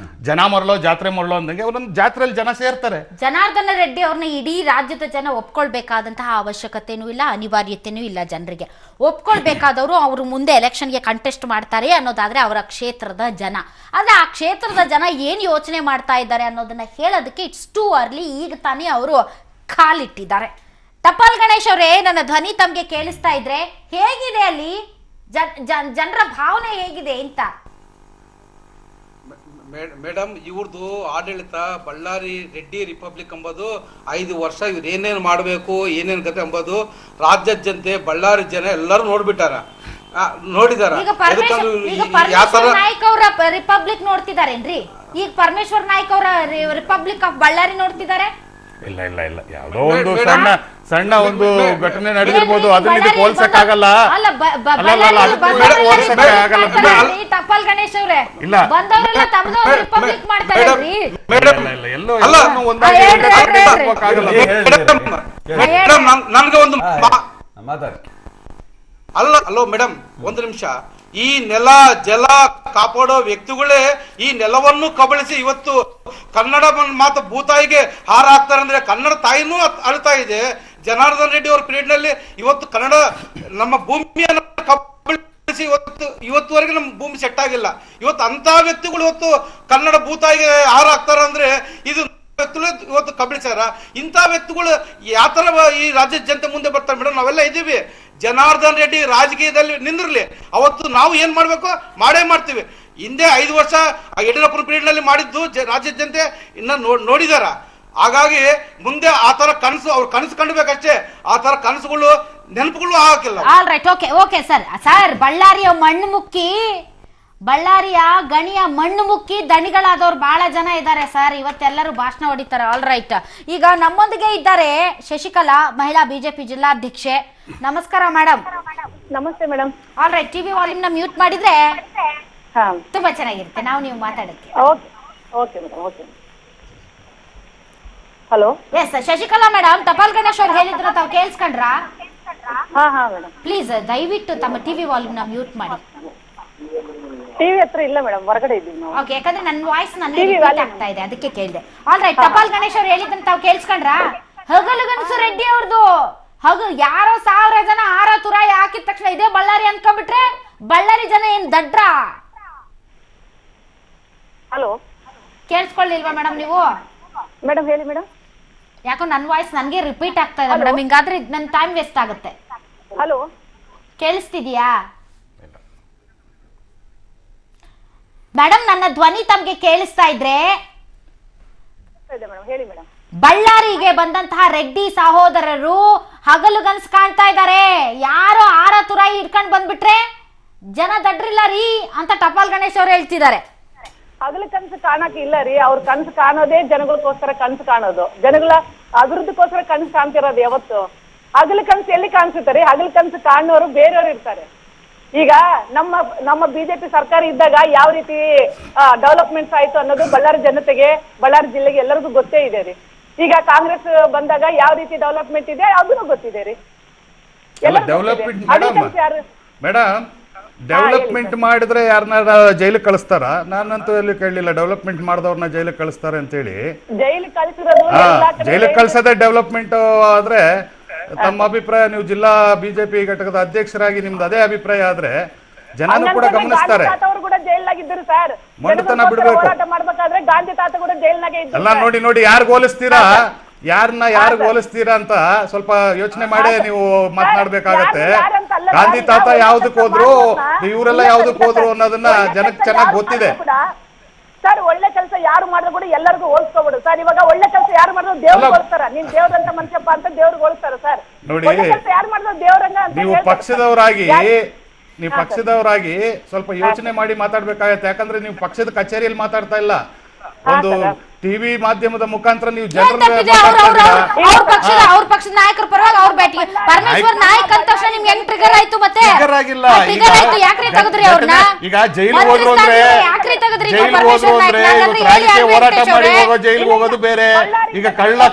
ಜನ ಮರಳೋ ಜಾತ್ರೆ ಮರಳೋ ಅಂದಂಗೆ ಅವರೊಂದು ಜಾತ್ರೆಯಲ್ಲಿ ಜನ ಸೇರ್ತಾರೆ. ಜನಾರ್ದನ ರೆಡ್ಡಿ ಅವ್ರನ್ನ ಇಡೀ ರಾಜ್ಯದ ಜನ ಒಪ್ಕೊಳ್ಬೇಕಾದಂತಹ ಅವಶ್ಯಕತೆನೂ ಇಲ್ಲ, ಅನಿವಾರ್ಯತೆನೂ ಇಲ್ಲ. ಜನರಿಗೆ ಒಪ್ಕೊಳ್ಬೇಕಾದವರು ಅವರು ಮುಂದೆ ಎಲೆಕ್ಷನ್ಗೆ ಕಂಟೆಸ್ಟ್ ಮಾಡ್ತಾರೆ ಅನ್ನೋದಾದ್ರೆ ಅವರ ಕ್ಷೇತ್ರದ ಜನ. ಆದ್ರೆ ಆ ಕ್ಷೇತ್ರದ ಜನ ಏನ್ ಯೋಚನೆ ಮಾಡ್ತಾ ಇದ್ದಾರೆ ಅನ್ನೋದನ್ನ ಹೇಳೋದಕ್ಕೆ ಇಟ್ಸ್ ಟೂ ಅರ್ಲಿ. ಈಗ ತಾನೇ ಅವರು ಕಾಲಿಟ್ಟಿದ್ದಾರೆ. ಟಪಾಲ್ ಗಣೇಶ್ ಅವರೇ, ನನ್ನ ಧ್ವನಿ ತಮ್ಗೆ ಕೇಳಿಸ್ತಾ ಇದ್ರೆ ಹೇಗಿದೆ ಅಲ್ಲಿ ಜನರ ಭಾವನೆ ಹೇಗಿದೆ ಅಂತ? ಮೇಡಮ್, ಇವ್ರದ್ದು ಆಡಳಿತ ಬಳ್ಳಾರಿ ರೆಡ್ಡಿ ರಿಪಬ್ಲಿಕ್ ಎಂಬುದು 5 ವರ್ಷ ಇವ್ರು ಏನೇನು ಮಾಡಬೇಕು, ಏನೇನು ಕತೆ ಎಂಬುದು ರಾಜ್ಯದ ಜನತೆ, ಬಳ್ಳಾರಿ ಜನ ಎಲ್ಲರೂ ನೋಡಿದಾರ. ನಾಯ್ಕ ಅವರ ರಿಪಬ್ಲಿಕ್ ನೋಡ್ತಿದಾರೇನ್ರಿ? ಈಗ ಪರಮೇಶ್ವರ್ ನಾಯ್ಕ ಅವರ ರಿಪಬ್ಲಿಕ್ ಆಫ್ ಬಳ್ಳಾರಿ ನೋಡ್ತಿದ್ದಾರೆ? ಇಲ್ಲ ಇಲ್ಲ ಇಲ್ಲ, ಯಾವುದೋ ಒಂದು ಸಣ್ಣ ಒಂದು ಘಟನೆ ನಡೆದಿರ್ಬೋದು, ಅದನ್ನ ಇದಕ್ಕೆ ಹೋಲ್ಸಕ್ಕಾಗಲ್ಲ. ಟಪಾಲ್ ಗಣೇಶ್ ಅವರೇ, ಇಲ್ಲ ರಿಪಬ್ಲಿಕ್ ಮಾಡ್ತಾರೆ. ನನ್ಗೆ ಒಂದು ಅಲ್ಲೋ ಮೇಡಮ್, ಒಂದು ನಿಮಿಷ. ಈ ನೆಲ ಜಲ ಕಾಪಾಡೋ ವ್ಯಕ್ತಿಗಳೇ ಈ ನೆಲವನ್ನು ಕಬಳಿಸಿ ಇವತ್ತು ಕನ್ನಡ ಮಾತು ಭೂತಾಯಿಗೆ ಹಾರ ಹಾಕ್ತಾರೆ ಅಂದ್ರೆ ಕನ್ನಡ ತಾಯಿನೂ ಅಳ್ತಾ ಇದೆ. ಜನಾರ್ದನ್ ರೆಡ್ಡಿ ಅವ್ರ ಪೀರಿಯಡ್ ನಲ್ಲಿ ಇವತ್ತು ಕನ್ನಡ ನಮ್ಮ ಭೂಮಿಯನ್ನು ಕಬಳಿಸಿ ಇವತ್ತುವರೆಗೆ ನಮ್ಮ ಭೂಮಿ ಸೆಟ್ ಆಗಿಲ್ಲ. ಇವತ್ತು ಅಂತ ವ್ಯಕ್ತಿಗಳು ಇವತ್ತು ಕನ್ನಡ ಭೂತಾಯಿಗೆ ಹಾರ ಹಾಕ್ತಾರ ಅಂದ್ರೆ ಇದು ಇವತ್ತು ಕಬಳಿಸ್ಯಾರ. ಇಂಥ ವ್ಯಕ್ತಿಗಳು ಯಾವ ತರ ಈ ರಾಜ್ಯದ ಜನತೆ ಮುಂದೆ ಬರ್ತಾರೆ ಮೇಡಮ್? ನಾವೆಲ್ಲ ಇದ್ದೀವಿ. ಜನಾರ್ದನ್ ರೆಡ್ಡಿ ರಾಜಕೀಯದಲ್ಲಿ ನಿಂದಿರ್ಲಿ, ಅವತ್ತು ನಾವು ಏನ್ ಮಾಡ್ಬೇಕು ಮಾಡೇ ಮಾಡ್ತೀವಿ. ಹಿಂದೆ 5 ವರ್ಷ ಯಡಿಯೂರಪ್ಪನ ಪೀರಿಯಡ್ ನಲ್ಲಿ ಮಾಡಿದ್ದು ರಾಜ್ಯದ ಜನತೆ ಇನ್ನ ನೋಡಿದಾರ. ಹಾಗಾಗಿ ಮುಂದೆ ಆ ತರ ಕನಸು ಅವ್ರು ಕನಸು ಕಂಡ್ಬೇಕಷ್ಟೇ, ಆ ತರ ಕನಸುಗಳು ನೆನಪುಗಳು ಹಾಕಿಲ್ಲ. All right, okay okay sir. ಬಳ್ಳಾರಿಯ ಮಣ್ಣು ಮುಕ್ಕಿ ಬಳ್ಳಾರಿಯ ಗಣಿಯ ಮಣ್ಣು ಮುಕ್ಕಿ ದಣಿಗಳಾದವ್ರು ಬಹಳ ಜನ ಇದ್ದಾರೆ ಸರ್. ಇವತ್ತೆಲ್ಲರೂ ಭಾಷಣ ಹೊಡಿತಾರೆ. All right. ಈಗ ನಮ್ಮೊಂದಿಗೆ ಇದ್ದಾರೆ ಶಶಿಕಲಾ, ಮಹಿಳಾ ಬಿಜೆಪಿ ಜಿಲ್ಲಾಧ್ಯಕ್ಷೆ. ನಮಸ್ಕಾರ ಮೇಡಮ್. ನಮಸ್ತೆ ಮೇಡಮ್. All right. ಟಿವಿ ವಾಲ್ಯೂಮ್ನ ಮ್ಯೂಟ್ ಮಾಡಿದ್ರೆ ತುಂಬಾ ಚೆನ್ನಾಗಿರುತ್ತೆ ನೀವು ಮಾತಾಡಕ್ಕೆ. Okay madam. Okay. Hello. Yes Shashikala madam, Tapal Ganesh ಅವ್ರು ಹೇಳಿದ್ರು, ತಾವು ಕೇಳಿಸ್ಕೊಂಡ್ರಾ? ಹಾ ಮೇಡಮ್. ಪ್ಲೀಸ್ ದಯವಿಟ್ಟು ತಮ್ಮ ಟಿವಿ ವಾಲ್ಯೂಮ್ನ ಮ್ಯೂಟ್ ಮಾಡಿ. ಟಿವಿ ಹತ್ರ ಇಲ್ಲ ಮೇಡಮ್, ಹೊರಗಡೆ ಇದ್ದೀವಿ ನಾವು. ಓಕೆ, ಯಾಕಂದ್ರೆ ನನ್ನ ವಾಯ್ಸ್ ನನಗೆ ರಿಪೀಟ್ ಆಗ್ತಾ ಇದೆ, ಅದಕ್ಕೆ ಕೇಳಿದೆ. All right. ಟಪಾಲ್ ಗಣೇಶ್ ಅವ್ರು ಹೇಳಿದ್ದನ್ನ ತಾವು ಕೇಳಿಸ್ಕೊಂಡ್ರಾ? ಹಗಲುಗನಸು ರೆಡ್ಡಿ ಅವ್ರದ್ದು ಯಾರೋ 1000 ಜನ ಹಾರ ತುರಾಯಿ ಹಾಕಿದ ತಕ್ಷಣ ಇದೇ ಬಳ್ಳಾರಿ ಅನ್ಕೊಂಡ್ಬಿಟ್ರೆ ಬಳ್ಳಾರಿ ಜನ ಏನ್ ದಡ್ರ? ಹಲೋ, ಕೇಳಿಸ್ಕೊಳ್ಳಿಲ್ವಾ ಮೇಡಮ್ ನೀವು? ಮೇಡಮ್ ಹೇಳಿ ಮೇಡಮ್. ಯಾಕೋ ನನ್ನ ವಾಯ್ಸ್ ನನಗೆ ರಿಪೀಟ್ ಆಗ್ತಾ ಇದೆ ಮೇಡಮ್, ಹಿಂಗಾದ್ರೆ ನನ್ನ ಟೈಮ್ ವೇಸ್ಟ್ ಆಗುತ್ತೆ. ಹಲೋ, ಕೇಳಿಸ್ತಿದ್ಯಾ ಮೇಡಮ್? ನನ್ನ ಧ್ವನಿ ತಮ್ಗೆ ಕೇಳಿಸ್ತಾ ಇದ್ರೆ ಮೇಡಮ್ ಹೇಳಿ ಮೇಡಮ್. ಬಳ್ಳಾರಿಗೆ ಬಂದಂತಹ ರೆಡ್ಡಿ ಸಹೋದರರು ಹಗಲುಗನ್ಸ್ ಕಾಣ್ತಾ ಇದ್ದಾರೆ. ಯಾರೋ ಆರ ತುರಾಯಿ ಇಟ್ಕೊಂಡ್ ಬಂದ್ಬಿಟ್ರೆ ಜನ ದಡ್ರಿಲ್ಲ ರೀ ಅಂತ ಟಪಾಲ್ ಗಣೇಶ್ ಅವ್ರು ಹೇಳ್ತಿದ್ದಾರೆ. ಹಗಲು ಕನಸು ಕಾಣಕ್ ಇಲ್ಲ ರೀ. ಅವ್ರ ಕನಸು ಕಾಣೋದೇ ಜನಗಳಿಗೋಸ್ಕರ ಕನಸು ಕಾಣೋದು, ಜನಗಳ ಅಭಿವೃದ್ಧಿಗೋಸ್ಕರ ಕನಸು ಕಾಣ್ತಿರೋದು ಯಾವತ್ತು. ಹಗಲು ಕನಸು ಎಲ್ಲಿ ಕಾಣಿಸುತ್ತಾರೆ? ಹಗಲು ಕನಸು ಕಾಣೋರು ಬೇರೆಯವ್ರು ಇರ್ತಾರೆ. ಈಗ ನಮ್ಮ ಬಿಜೆಪಿ ಸರ್ಕಾರ ಇದ್ದಾಗ ಯಾವ ರೀತಿ ಡೆವಲಪ್ಮೆಂಟ್ಸ್ ಆಯ್ತು ಅನ್ನೋದು ಬಳ್ಳಾರಿ ಜನತೆಗೆ, ಬಳ್ಳಾರಿ ಜಿಲ್ಲೆಗೆ ಎಲ್ಲರಿಗೂ ಗೊತ್ತೇ ಇದೆ ರೀ. ಈಗ ಕಾಂಗ್ರೆಸ್ ಬಂದಾಗ ಯಾವ ರೀತಿ ಡೆವಲಪ್ಮೆಂಟ್ ಇದೆ ಅದನ್ನು ಗೊತ್ತಿದೆ ರೀ. ಮೇಡಮ್, ಡೆವಲಪ್ಮೆಂಟ್ ಮಾಡಿದ್ರೆ ಯಾರನ್ನ ಜೈಲಿಗೆ ಕಳಿಸ್ತಾರ? ನಾನಂತೂ ಎಲ್ಲಿ ಕೇಳಲಿಲ್ಲ ಡೆವಲಪ್ಮೆಂಟ್ ಮಾಡಿದವ್ರನ್ನ ಜೈಲಿಗೆ ಕಳಿಸ್ತಾರೆ ಅಂತೇಳಿ. ಜೈಲಿಗೆ ಕಳಿಸಿರೋದು ಜೈಲಿಗೆ ಕಳ್ಸೋದೇ ಡೆವಲಪ್ಮೆಂಟ್ ಆದ್ರೆ ತಮ್ಮ ಅಭಿಪ್ರಾಯ, ನೀವು ಜಿಲ್ಲಾ ಬಿಜೆಪಿ ಘಟಕದ ಅಧ್ಯಕ್ಷರಾಗಿ ನಿಮ್ದು ಅದೇ ಅಭಿಪ್ರಾಯ ಆದ್ರೆ ಜನನು ಕೂಡ ಗಮನಿಸ್ತಾರೆ. ಕೂಡ ಜೈಲ್ನಾಗಿದ್ದರು ಸರ್. ಮೊಂಡತನ ಬಿಡ್ಬೇಕು. ಹೋರಾಟ ಮಾಡ್ಬೇಕಾದ್ರೆ ಗಾಂಧಿ ತಾತ ಕೂಡ ಜೈಲ್ನಾಗೆ ಇದ್ರು. ಎಲ್ಲ ನೋಡಿ ಯಾರು ಹೋಲಿಸ್ತೀರಾ, ಯಾರು ಹೋಲಿಸ್ತೀರಾ ಅಂತ ಸ್ವಲ್ಪ ಯೋಚನೆ ಮಾಡಿ ನೀವು ಮಾತನಾಡ್ಬೇಕಾಗತ್ತೆ. ಗಾಂಧಿ ತಾತ ಯಾವ್ದಕ್ ಹೋದ್ರು, ಇವರೆಲ್ಲ ಯಾವ್ದಕ್ ಹೋದ್ರು ಅನ್ನೋದನ್ನ ಜನಕ್ಕೆ ಚೆನ್ನಾಗಿ ಗೊತ್ತಿದೆ ಸರ್. ಒಳ್ಳೆ ಕೆಲಸ ಯಾರು ಮಾಡಿದ್ರು ಕೂಡ ಎಲ್ಲರಿಗೂ ಹೋಲಿಸ್ಕೋಬಿಡು ಸರ್. ಇವಾಗ ಒಳ್ಳೆ ಕೆಲಸ ಯಾರು ಮಾಡಿದ್ರು ದೇವ್ರಿಗೆ ಹೋಲಿಸ್ತಾರ. ನೀನ್ ದೇವ್ರಂತ ಮನುಷ್ಯಪ್ಪ ಅಂತ ದೇವ್ರಿಗೆ ಹೋಲಿಸ್ತಾರ ಸರ್. ನೋಡಿ, ಯಾರು ಮಾಡಿದ್ರು ದೇವ್ರಂಗ ಅಂತ ನೀವು ಪಕ್ಷದವರಾಗಿ ಸ್ವಲ್ಪ ಯೋಚನೆ ಮಾಡಿ ಮಾತಾಡ್ಬೇಕಾಗತ್ತೆ. ಯಾಕಂದ್ರೆ ನೀವು ಪಕ್ಷದ ಕಚೇರಿಯಲ್ಲಿ ಮಾತಾಡ್ತಾ ಇಲ್ಲ, ಒಂದು ಟಿವಿ ಮಾಧ್ಯಮದ ಮುಖಾಂತರ ನೀವು ಅವ್ರ ಪಕ್ಷದ ನಾಯಕರ ಪರವಾಗಿ ಅವ್ರ ಬ್ಯಾಟಿಗೆ ಪರಮೇಶ್ವರ್ ನಾಯಕ್ ಅಂದ ತಕ್ಷಣ ನಿಮ್ಗೆ ಹೆಂಗ್ ಟ್ರಿಗರ್ ಆಯ್ತು? ಮತ್ತೆ ಆಗಿಲ್ಲ. ಯಾಕ್ರಿ ತೆಗೆದ್ರಿ ಅವ್ರನ್ನ? ಈಗ ಜೈಲಿಗೆ ಹೋದ್ರು ಅಂದ್ರೆ ಹೋರಾಟ ಮಾಡಿ ಹೋಗೋ ಜೈಲಿಗೆ ಹೋಗೋದು ಬೇರೆ, ಈಗ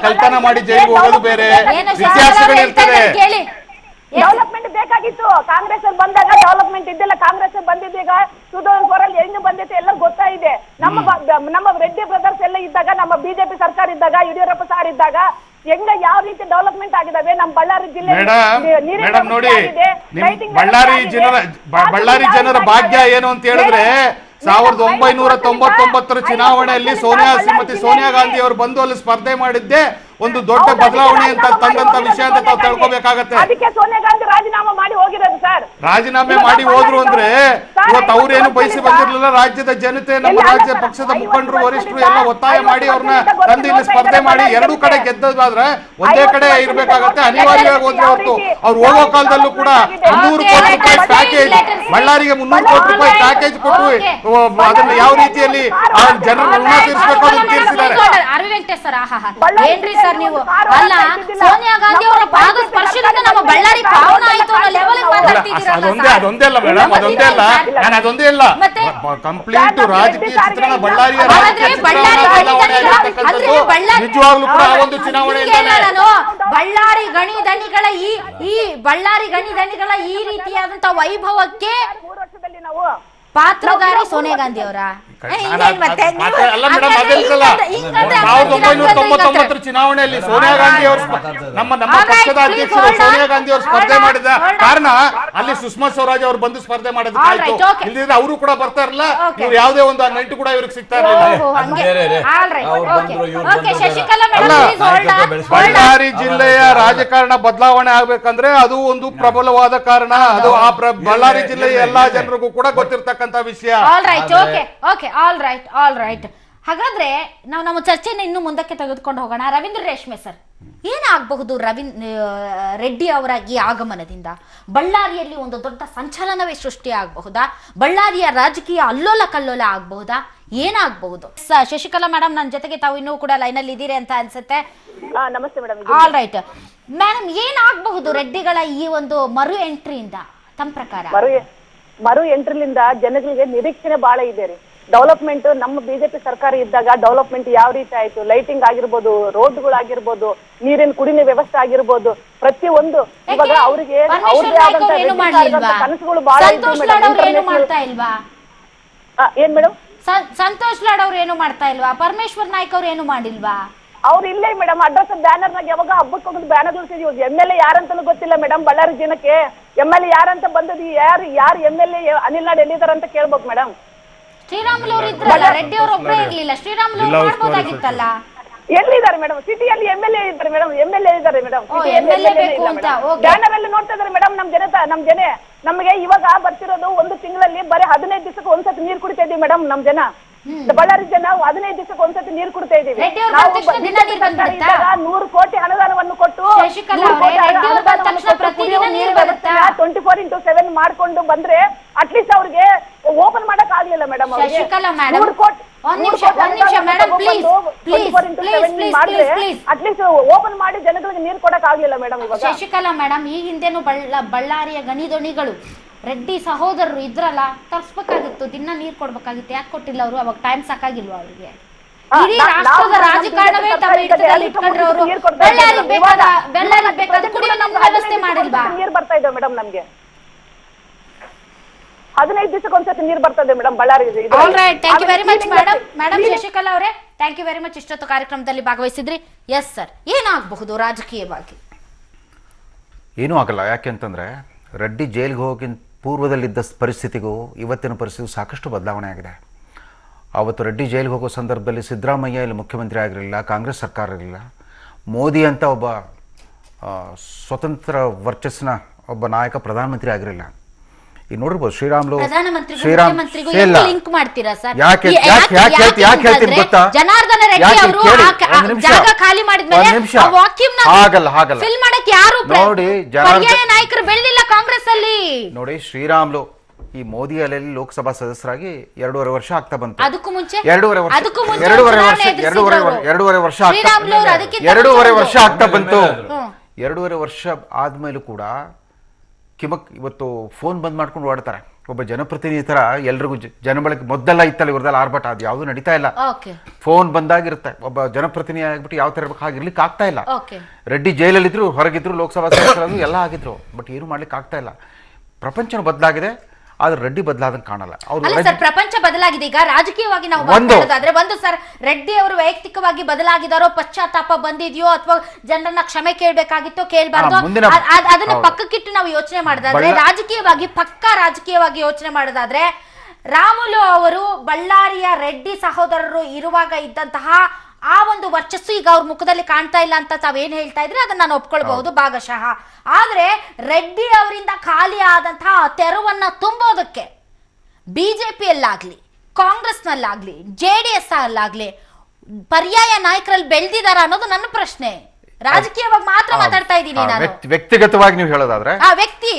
ಕಳ್ತನ ಮಾಡಿ ಜೈಲಿಗೆ ಹೋಗೋದು ಬೇರೆ, ವ್ಯತ್ಯಾಸಗಳಿರ್ತದೆ. ಡೆವಲಪ್ಮೆಂಟ್ ಬೇಕಾಗಿತ್ತು. ಕಾಂಗ್ರೆಸ್ ಬಂದಾಗ ಡೆವಲಪ್ಮೆಂಟ್ ಇದ್ದಿಲ್ಲ. ಕಾಂಗ್ರೆಸ್ ಬಂದಿದ್ದೀಗ 2004 ಹೆಂಗ್ ಬಂದಿತ್ತು ಎಲ್ಲ ಗೊತ್ತಾ ಇದೆ. ನಮ್ಮ ರೆಡ್ಡಿ ಬ್ರದರ್ಸ್ ಎಲ್ಲ ಇದ್ದಾಗ, ನಮ್ಮ ಬಿಜೆಪಿ ಸರ್ಕಾರ ಇದ್ದಾಗ, ಯಡಿಯೂರಪ್ಪ ಸಾರ್ ಇದ್ದಾಗ ಯಾವ ರೀತಿ ಡೆವಲಪ್ಮೆಂಟ್ ಆಗಿದಾವೆ ನಮ್ಮ ಬಳ್ಳಾರಿ ಜಿಲ್ಲೆ. ಮೇಡಮ್ ನೋಡಿ, ಬಳ್ಳಾರಿ ಜನರ ಭಾಗ್ಯ ಏನು ಅಂತ ಹೇಳಿದ್ರೆ 1999 ಚುನಾವಣೆಯಲ್ಲಿ ಶ್ರೀಮತಿ ಸೋನಿಯಾ ಗಾಂಧಿ ಅವರು ಬಂದು ಅಲ್ಲಿ ಸ್ಪರ್ಧೆ ಮಾಡಿದ್ದೆ ಒಂದು ದೊಡ್ಡ ಬದಲಾವಣೆ ಅಂತ ತಂದಂತ ವಿಷಯ ಅಂತ ತಾವು ತಿಳ್ಕೊಬೇಕಾಗತ್ತೆ. ಅದಕ್ಕೆ ಸೋನಿಯಾ ಗಾಂಧಿ ರಾಜೀನಾಮೆ ಮಾಡಿ ಹೋಗಿರೋದು ಸರ್. ರಾಜೀನಾಮೆ ಮಾಡಿ ಹೋದ್ರು ಅಂದ್ರೆ ಇವತ್ತು ಅವ್ರೇನು ಬಯಸಿ ಬಂದಿರ್ಲಿಲ್ಲ. ರಾಜ್ಯದ ಜನತೆ, ನಮ್ಮ ರಾಜ್ಯ ಪಕ್ಷದ ಮುಖಂಡರು, ವರಿಷ್ಠರು ಎಲ್ಲ ಒತ್ತಾಯ ಮಾಡಿ ಅವ್ರನ್ನ ತಂದು ಇಲ್ಲಿ ಸ್ಪರ್ಧೆ ಮಾಡಿ ಎರಡೂ ಕಡೆ ಗೆದ್ದಾದ್ರೆ ಒಂದೇ ಕಡೆ ಇರ್ಬೇಕಾಗತ್ತೆ. ಅನಿವಾರ್ಯವಾಗಿ ಹೋದ್ರೆ ಹೊರತು ಅವ್ರು ಹೋಗೋ ಕಾಲದಲ್ಲೂ ಕೂಡ 300 ಕೋಟಿ ರೂಪಾಯಿ ಪ್ಯಾಕೇಜ್, ಬಳ್ಳಾರಿಗೆ 300 ಕೋಟಿ ರೂಪಾಯಿ ಪ್ಯಾಕೇಜ್ ಕೊಟ್ಟು ಅದನ್ನ ಯಾವ ರೀತಿಯಲ್ಲಿ ಜನರ ಋಣ ತೀರಿಸಬೇಕು ಅದನ್ನು ತೀರಿಸಿದ್ದಾರೆ. ಏನ್ರಿ ಸರ್ ನೀವು? ಅಲ್ಲ, ಸೋನಿಯಾ ಗಾಂಧಿ ಅವರ ಪಾದ ಸ್ಪರ್ಶದಿಂದ ನಮ್ಮ ಬಳ್ಳಾರಿ ಪಾವನ ಆಯ್ತು ಅನ್ನೋ ಲೆವೆಲ್ ಮಾತಾಡ್ತಿದ್ದೀರಾ? ಅದೊಂದೇ ಅಲ್ಲ ಮೇಡಮ್, ಅದೊಂದೇ ಅಲ್ಲ, ನಾನು ಅದೊಂದೇ ಇಲ್ಲ, ಕಂಪ್ಲೀಟ್ ರಾಜಕೀಯ ಚಿತ್ರಣ ಬಳ್ಳಾರಿಯ ನಿಜವಾಗ್ಲೂ ಕೂಡ ಆ ಒಂದು ಚುನಾವಣೆ ಬಳ್ಳಾರಿ ಗಣಿ ದಣಿಗಳ ಈ ಬಳ್ಳಾರಿ ಗಣಿ ದಣಿಗಳ ಈ ರೀತಿಯಾದಂತ ವೈಭವಕ್ಕೆ 3 ವರ್ಷದಲ್ಲಿ ನಾವು ಪಾತ್ರಧಾರಿ ಸೋನಿಯಾ ಗಾಂಧಿ ಅವರ 1999 ಚುನಾವಣೆಯಲ್ಲಿ ಸೋನಿಯಾ ಗಾಂಧಿ ಅವರು ನಮ್ಮ ಪಕ್ಷದ ಅಧ್ಯಕ್ಷರು ಸೋನಿಯಾ ಗಾಂಧಿ ಅವರು ಸ್ಪರ್ಧೆ ಮಾಡಿದ ಕಾರಣ ಅಲ್ಲಿ ಸುಷ್ಮಾ ಸ್ವರಾಜ್ ಅವರು ಬಂದು ಸ್ಪರ್ಧೆ ಮಾಡೋದಕ್ಕಾಯ್ತು. ಇಲ್ಲಿದ್ರೆ ಅವರು ಕೂಡ ಬರ್ತಾ ಇರಲ್ಲ, ಇವ್ರು ಯಾವುದೇ ಒಂದು ನೆಂಟು ಕೂಡ ಇವ್ರಿಗೆ ಸಿಗ್ತಾ ಇರಲಿಲ್ಲ. ಬಳ್ಳಾರಿ ಜಿಲ್ಲೆಯ ರಾಜಕಾರಣ ಬದಲಾವಣೆ ಆಗ್ಬೇಕಂದ್ರೆ ಅದು ಒಂದು ಪ್ರಬಲವಾದ ಕಾರಣ. ಅದು ಆ ಬಳ್ಳಾರಿ ಜಿಲ್ಲೆಯ ಎಲ್ಲಾ ಜನರಿಗೂ ಕೂಡ ಗೊತ್ತಿರ್ತಕ್ಕಂಥ ವಿಷಯ. All right. ಹಾಗಾದ್ರೆ ನಾವು ನಮ್ಮ ಚರ್ಚೆನ ಇನ್ನು ಮುಂದಕ್ಕೆ ತೆಗೆದುಕೊಂಡು ಹೋಗೋಣ. ರವೀಂದ್ರ ರೇಷ್ಮೆ ಸರ್, ಏನಾಗಬಹುದು ರೆಡ್ಡಿ ಅವರ ಈ ಆಗಮನದಿಂದ ಬಳ್ಳಾರಿಯಲ್ಲಿ ಒಂದು ದೊಡ್ಡ ಸಂಚಲನವೇ ಸೃಷ್ಟಿ ಆಗಬಹುದಾ? ಬಳ್ಳಾರಿಯ ರಾಜಕೀಯ ಅಲ್ಲೋಲ ಕಲ್ಲೋಲ ಆಗಬಹುದಾ? ಏನಾಗಬಹುದು? ಶಶಿಕಲಾ ಮೇಡಮ್ ನನ್ನ ಜೊತೆಗೆ ತಾವು ಇನ್ನೂ ಕೂಡ ಲೈನಲ್ಲಿ ಇದ್ದೀರಿ ಅಂತ ಅನ್ಸುತ್ತೆ. ನಮಸ್ತೆ ಮೇಡಮ್. ಆಲ್ ರೈಟ್ ಮೇಡಮ್, ಏನಾಗಬಹುದು ರೆಡ್ಡಿಗಳ ಈ ಒಂದು ಮರು ಎಂಟ್ರಿಯಿಂದ ತಮ್ಮ ಪ್ರಕಾರ? ಮರು ಎಂಟ್ರಿಲಿಂದ ಜನಗಳಿಗೆ ನಿರೀಕ್ಷಣೆ ಬಹಳ ಇದೆ ರೀ. ಡೆವಲಪ್ಮೆಂಟ್ ನಮ್ಮ ಬಿಜೆಪಿ ಸರ್ಕಾರ ಇದ್ದಾಗ ಡೆವಲಪ್ಮೆಂಟ್ ಯಾವ ರೀತಿ ಆಯ್ತು, ಲೈಟಿಂಗ್ ಆಗಿರ್ಬೋದು, ರೋಡ್ಗಳಾಗಿರ್ಬೋದು, ನೀರಿನ ಕುಡಿನ ವ್ಯವಸ್ಥೆ ಆಗಿರ್ಬೋದು, ಪ್ರತಿಯೊಂದು ಇವಾಗ ಅವರಿಗೆ ಕನಸುಗಳು ಬಹಳ ಏನ್ ಮೇಡಮ್? ಸಂತೋಷ್ ಲಾಡ್ ಅವ್ರು ಏನು ಮಾಡ್ತಾ ಇಲ್ವಾ? ಪರಮೇಶ್ವರ್ ನಾಯ್ಕ ಅವ್ರು ಏನು ಮಾಡಿಲ್ವಾ? ಅವ್ರು ಇಲ್ಲೇ ಮೇಡಮ್ ಅಡ್ರೆಸ್ ಬ್ಯಾನರ್ ನಾಗ ಯಾವಾಗ ಹಬ್ಬಕ್ಕೆ ಹೋಗೋದು ಬ್ಯಾನರ್ ಇಳಿಸಿದ್ವಿ. MLA ಯಾರಂತನೂ ಗೊತ್ತಿಲ್ಲ ಮೇಡಮ್. ಬಳ್ಳಾರಿ ಜನಕ್ಕೆ MLA ಯಾರಂತ ಬಂದದ್ದು, ಯಾರು MLA ಅನಿಲ್ ನಾಡ್ ಎಲ್ಲಿದಾರ ಅಂತ ಕೇಳ್ಬೇಕು ಮೇಡಮ್. ಶ್ರೀರಾಮುಲು ಅವರು ಇದ್ರಲ್ಲ, ರೆಡ್ಡಿ ಅವರು ಒಬ್ಬರೇ ಇರ್ಲಿಲ್ಲ, ಶ್ರೀರಾಮುಲು ಅವರು ಮಾಡ್ಬೋದಾಗಿತ್ತಲ್ಲ. ಎಲ್ಲಿದ್ದಾರೆ ಮೇಡಮ್? ಸಿಟಿಯಲ್ಲಿ MLA ಇದ್ದಾರೆ ಮೇಡಮ್. MLA ಇದ್ದಾರೆ ಮೇಡಮ್. ಬ್ಯಾನರ್ ಅಲ್ಲಿ ನೋಡ್ತಾ ಇದಾರೆ ಮೇಡಮ್. ನಮ್ ಜನ ನಮ್ಗೆ ಇವಾಗ ಬರ್ತಿರೋದು ಒಂದು ತಿಂಗಳಲ್ಲಿ ಬರೀ 15 ದಿವಸಕ್ಕೆ ಒಂದ್ಸತಿ ನೀರ್ ಕುಡಿತಾ ಇದೀವಿ ಮೇಡಮ್. ನಮ್ ಜನ ಬಳ್ಳಾರಿ ಜನ 15 ದಿವಸಕ್ಕೆ ಒಂದ್ಸತಿ ನೀರ್ ಕುಡಿತಾ ಇದೀವಿ. ನಾವು 100 ಕೋಟಿ ಅನುದಾನವನ್ನು ಕೊಟ್ಟು 24x7 ಮಾಡ್ಕೊಂಡು ಬಂದ್ರೆ ಅಟ್ಲೀಸ್ಟ್ ಅವ್ರಿಗೆ ಓಪನ್ ಮಾಡಕ್ ಆಗ್ಲಿಲ್ಲ ಮೇಡಮ್. ಅಟ್ಲೀಸ್ಟ್ ಓಪನ್ ಮಾಡಿ ಜನಗಳಿಗೆ ನೀರು ಕೊಡಕ್ ಆಗ್ಲಿಲ್ಲ ಮೇಡಮ್. ಶಶಿಕಲಾ ಮೇಡಮ್, ಈ ಹಿಂದೆನೂ ಬಳ್ಳಾರಿಯ ಗಣಿದೊಣಿಗಳು ರೆಡ್ಡಿ ಸಹೋದರರು ಇದ್ರಲ್ಲ, ತರ್ಸ್ಬೇಕಾಗಿತ್ತು, ದಿನ ನೀರ್ ಕೊಡ್ಬೇಕಾಗಿತ್ತು. ಯಾಕೆ ಕೊಟ್ಟಿಲ್ಲ ಅವರು? ಅವಾಗ ಟೈಮ್ ಸಾಕಾಗಿಲ್ವಾ ಅವ್ರಿಗೆ? ಇಡೀ ರಾಷ್ಟ್ರದ ರಾಜಕಾರಣವೇ ತಮ್ಮ ಹಿಡಿತದಲ್ಲಿ ಇಟ್ಕೊಂಡ್ರೆ ಅವರು ಬೆಳ್ಳಾರಿಗೆ ಬೇಕಾದ ಕುಡಿಯುವ ನೀರಿನ ವ್ಯವಸ್ಥೆ ಮಾಡಿಲ್ವಾ? ನೀರ್ ಬರ್ತಾ ಇದ್ದಾವೆ ಮೇಡಮ್. ನಮ್ಗೆ 15 ದಿವಸಕ್ಕೆ ಒಂದ್ಸತಿ ನೀರ್ ಬರ್ತದೆ madam Ballari. Thank you very much madam Shashikala ಅವರೇ, ಥ್ಯಾಂಕ್ ಯು ವೆರಿ ಮಚ್. ಇಷ್ಟೊತ್ತು ಕಾರ್ಯಕ್ರಮದಲ್ಲಿ ಭಾಗವಹಿಸಿದ್ರಿ. ಎಸ್ ಸರ್, ಏನಾಗಬಹುದು ರಾಜಕೀಯವಾಗಿ? ಏನೂ ಆಗಲ್ಲ. ಯಾಕೆಂತಂದ್ರೆ ರೆಡ್ಡಿ ಜೈಲಿಗೆ ಹೋಗಿ ಪೂರ್ವದಲ್ಲಿದ್ದ ಪರಿಸ್ಥಿತಿಗೂ ಇವತ್ತಿನ ಪರಿಸ್ಥಿತಿಗೂ ಸಾಕಷ್ಟು ಬದಲಾವಣೆ ಆಗಿದೆ. ಆವತ್ತು ರೆಡ್ಡಿ ಜೈಲಿಗೆ ಹೋಗೋ ಸಂದರ್ಭದಲ್ಲಿ ಸಿದ್ದರಾಮಯ್ಯ ಇಲ್ಲಿ ಮುಖ್ಯಮಂತ್ರಿ ಆಗಿರಲಿಲ್ಲ, ಕಾಂಗ್ರೆಸ್ ಸರ್ಕಾರ ಇರಲಿಲ್ಲ. ಮೋದಿ ಅಂತ ಒಬ್ಬ ಸ್ವತಂತ್ರ ವರ್ಚಸ್ಸಿನ ಒಬ್ಬ ನಾಯಕ ಪ್ರಧಾನಮಂತ್ರಿ ಆಗಿರಲಿಲ್ಲ. ಈಗ ನೋಡಿರ್ಬೋದು ಶ್ರೀರಾಮ್ಲು ಲಿಂಕ್ ಮಾಡ್ತೀರಾ ಸರ್? ಯಾಕೆ ಹೇಳ್ತೀನಿ ಗೊತ್ತಾ? ಜನಾರ್ದನ ರೆಡ್ಡಿ ಅವರು ಜಾಗ ಖಾಲಿ ಮಾಡಿದ್ಮೇಲೆ ಆಗಲ್ಲ ಫಿಲ್ ಮಾಡಕ್ಕೆ ಯಾರು ನೋಡಿ ನಾಯಕರು ಬೆಳೆದಿಲ್ಲ ಕಾಂಗ್ರೆಸ್ ಅಲ್ಲಿ. ನೋಡಿ, ಶ್ರೀರಾಮ್ಲು ಈ ಮೋದಿ ಅಲೆಯಲ್ಲಿ ಲೋಕಸಭಾ ಸದಸ್ಯರಾಗಿ 2.5 ವರ್ಷ ಆಗ್ತಾ ಬಂತು. ಅದಕ್ಕೂ ಮುಂಚೆ 2.5 ವರ್ಷ ಆಗ್ತಾ ಬಂತು. 2.5 ವರ್ಷ ಆದ್ಮೇಲೂ ಕೂಡ ಇವತ್ತು ಫೋನ್ ಬಂದ್ ಮಾಡ್ಕೊಂಡು ಓಡ್ತಾರೆ. ಒಬ್ಬ ಜನಪ್ರತಿನಿಧಿ ತರ ಎಲ್ರಿಗೂ ಜನಬಳಕೆ ಮೊದಲೆಲ್ಲ ಇತ್ತಲ್ಲ, ಇವ್ರದೆಲ್ಲ ಆರ್ಭಟ, ಅದು ಯಾವ್ದು ನಡೀತಾ ಇಲ್ಲ. ಫೋನ್ ಬಂದಾಗಿರುತ್ತೆ. ಒಬ್ಬ ಜನಪ್ರತಿನಿಧಿ ಆಗ್ಬಿಟ್ಟು ಯಾವ ತರ ಇರ್ಬೇಕು ಹಾಗಿರ್ಲಿಕ್ಕೆ ಆಗ್ತಾ ಇಲ್ಲ. ರೆಡ್ಡಿ ಜೈಲಲ್ಲಿದ್ರು, ಹೊರಗಿದ್ರು, ಲೋಕಸಭಾ ಸದಸ್ಯರಾದ್ರು ಎಲ್ಲ ಆಗಿದ್ರು. ಬಟ್ ಏನು ಮಾಡ್ಲಿಕ್ಕೆ ಆಗ್ತಾ ಇಲ್ಲ. ಪ್ರಪಂಚ ಬದಲಾಗಿದೆ, ಆದ್ರೆ ರೆಡ್ಡಿ ಬದಲಾದಂಗೆ ಕಾಣಲ್ಲ. ಸರ್, ಪ್ರಪಂಚ ಬದಲಾಗಿದೆ. ಈಗ ರಾಜಕೀಯವಾಗಿ ನಾವು ಮಾತಾಡೋದಾದ್ರೆ ಒಂದು ಸರ್, ರೆಡ್ಡಿ ಅವರು ವೈಯಕ್ತಿಕವಾಗಿ ಬದಲಾಗಿದಾರೋ, ಪಶ್ಚಾತ್ತಾಪ ಬಂದಿದೆಯೋ, ಅಥವಾ ಜನರನ್ನ ಕ್ಷಮೆ ಕೇಳಬೇಕಾಗಿತ್ತೋ ಕೇಳಬಾರ್ದು, ಅದನ್ನ ಪಕ್ಕಕ್ಕಿಟ್ಟು ನಾವು ಯೋಚನೆ ಮಾಡೋದಾದ್ರೆ, ರಾಜಕೀಯವಾಗಿ ಯೋಚನೆ ಮಾಡೋದಾದ್ರೆ, ರಾಮುಲು ಅವರು ಬಳ್ಳಾರಿಯ ರೆಡ್ಡಿ ಸಹೋದರರು ಇರುವಾಗ ಇದ್ದಂತಹ ಆ ಒಂದು ವರ್ಚಸ್ಸು ಈಗ ಅವ್ರ ಮುಖದಲ್ಲಿ ಕಾಣ್ತಾ ಇಲ್ಲ ಅಂತ ತಾವೇನ್ ಹೇಳ್ತಾ ಇದ್ರೆ ಅದನ್ನ ನಾನು ಒಪ್ಕೊಳ್ಬಹುದು ಭಾಗಶಃ. ಆದ್ರೆ ರೆಡ್ಡಿ ಅವರಿಂದ ಖಾಲಿ ಆದಂತಹ ತೆರವನ್ನ ತುಂಬೋದಕ್ಕೆ ಬಿಜೆಪಿಯಲ್ಲಾಗ್ಲಿ, ಕಾಂಗ್ರೆಸ್ನಲ್ಲಾಗ್ಲಿ, JDS ಅಲ್ಲಾಗ್ಲಿ ಪರ್ಯಾಯ ನಾಯಕರಲ್ಲಿ ಬೆಳೆದಿದಾರ ಅನ್ನೋದು ನನ್ನ ಪ್ರಶ್ನೆ. ರಾಜಕೀಯವಾಗಿ ಮಾತ್ರ ಮಾತಾಡ್ತಾ ಇದ್ದೀನಿ ನಾನು. ವ್ಯಕ್ತಿಗತವಾಗಿ ನೀವು ಹೇಳೋದಾದ್ರೆ ವ್ಯಕ್ತಿ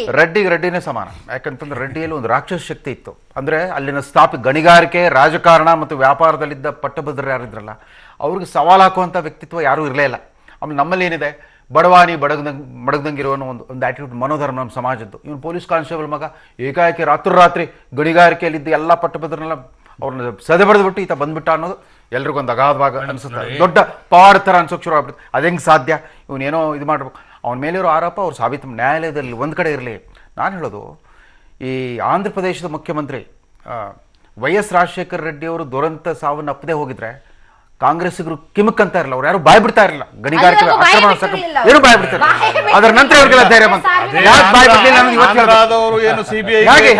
ರೆಡ್ಡಿನೇ ಸಮಾನ. ಯಾಕಂತಂದ್ರೆ ರೆಡ್ಡಿಯಲ್ಲಿ ಒಂದು ರಾಕ್ಷಸ ಶಕ್ತಿ ಇತ್ತು. ಅಂದ್ರೆ ಅಲ್ಲಿನ ಗಣಿಗಾರಿಕೆ, ರಾಜಕಾರಣ ಮತ್ತು ವ್ಯಾಪಾರದಲ್ಲಿದ್ದ ಪಟ್ಟಭದ್ರ ಯಾರಿದ್ರಲ್ಲ, ಅವ್ರಿಗೆ ಸವಾಲು ಹಾಕುವಂಥ ವ್ಯಕ್ತಿತ್ವ ಯಾರೂ ಇರಲೇ ಇಲ್ಲ. ಆಮೇಲೆ ನಮ್ಮಲ್ಲಿ ಏನಿದೆ, ಬಡವಾನಿ ಬಡಗದಂಗಿರೋ ಒಂದು ಆಟಿಟ್ಯೂಡ್, ಮನೋಧರ್ಮ ನಮ್ಮ ಸಮಾಜದ್ದು. ಇವನು ಪೊಲೀಸ್ ಕಾನ್ಸ್ಟೇಬಲ್ ಮಗ ಏಕಾಏಕಿ ರಾತ್ರಿ ಗಣಿಗಾರಿಕೆಯಲ್ಲಿದ್ದ ಎಲ್ಲ ಪಟ್ಟಭದ್ರನೆಲ್ಲ ಅವ್ರನ್ನ ಸದೆಬಡ್ದ್ಬಿಟ್ಟು ಈತ ಬಂದ್ಬಿಟ್ಟ ಅನ್ನೋದು ಎಲ್ರಿಗೊಂದು ಅಗಾಧವಾಗ ಅನಿಸುತ್ತೆ. ದೊಡ್ಡ ಪವಾಡ ಥರ ಅನ್ಸೋಕೆ ಶುರು ಆಗ್ಬಿಡುತ್ತೆ. ಅದು ಹೆಂಗೆ ಸಾಧ್ಯ? ಇವನೇನೋ ಇದು ಮಾಡ್ಬೇಕು. ಅವನ ಮೇಲಿರೋ ಆರೋಪ ಅವ್ರು ಸಾಬೀತು ನ್ಯಾಯಾಲಯದಲ್ಲಿ ಒಂದು ಕಡೆ ಇರಲಿ. ನಾನು ಹೇಳೋದು, ಈ ಆಂಧ್ರ ಪ್ರದೇಶದ ಮುಖ್ಯಮಂತ್ರಿ YS ರಾಜಶೇಖರ ರೆಡ್ಡಿ ಅವರು ದುರಂತ ಸಾವನ್ನು ಅಪ್ಪದೆ ಹೋಗಿದ್ರೆ ಕಾಂಗ್ರೆಸ್ಸಿಗರು ಕಿಮಕ್ ಅಂತ ಇರಲ್ಲ, ಅವ್ರು ಯಾರು ಬಾಯ್ ಬಿಡ್ತಾ ಇರಲಿಲ್ಲ. ಗಣಿಗಾರಿಕೆ ಏನು ಬಾಯ್ ಬಿಡ್ತಾರೆ. ಅದರ ನಂತರ ಅವ್ರಿಗೆಲ್ಲ ಧೈರ್ಯ ಬಂತು. ಯಾಕೆ ಬಾಯ್ ಬಿಡ್ಲಿಲ್ಲ ಅನ್ನೋದು ಇವತ್ತು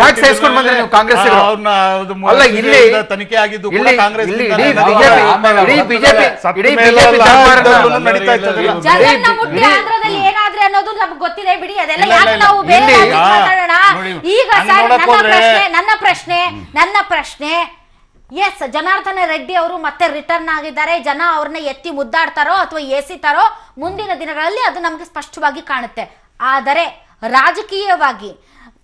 ಹೇಗೆ ಸಹಿಸ್ಕೊಂಡು ಬಂದ್ರೆ ನೀವು ಕಾಂಗ್ರೆಸ್ಸಿಗರು? ಅಲ್ಲ, ಇಲ್ಲಿ ತನಿಖೆ ಆಗಿದ್ದು ಗೊತ್ತಿದೆ ಬಿಡಿ, ಅದೆಲ್ಲ ನನ್ನ ಪ್ರಶ್ನೆ ಎಸ್, ಜನಾರ್ದನ ರೆಡ್ಡಿ ಅವರು ಮತ್ತೆ ರಿಟರ್ನ್ ಆಗಿದ್ದಾರೆ. ಜನ ಅವ್ರನ್ನ ಎತ್ತಿ ಮುದ್ದಾಡ್ತಾರೋ ಅಥವಾ ಎಸಿತಾರೋ ಮುಂದಿನ ದಿನಗಳಲ್ಲಿ ಅದು ನಮಗೆ ಸ್ಪಷ್ಟವಾಗಿ ಕಾಣುತ್ತೆ. ಆದರೆ ರಾಜಕೀಯವಾಗಿ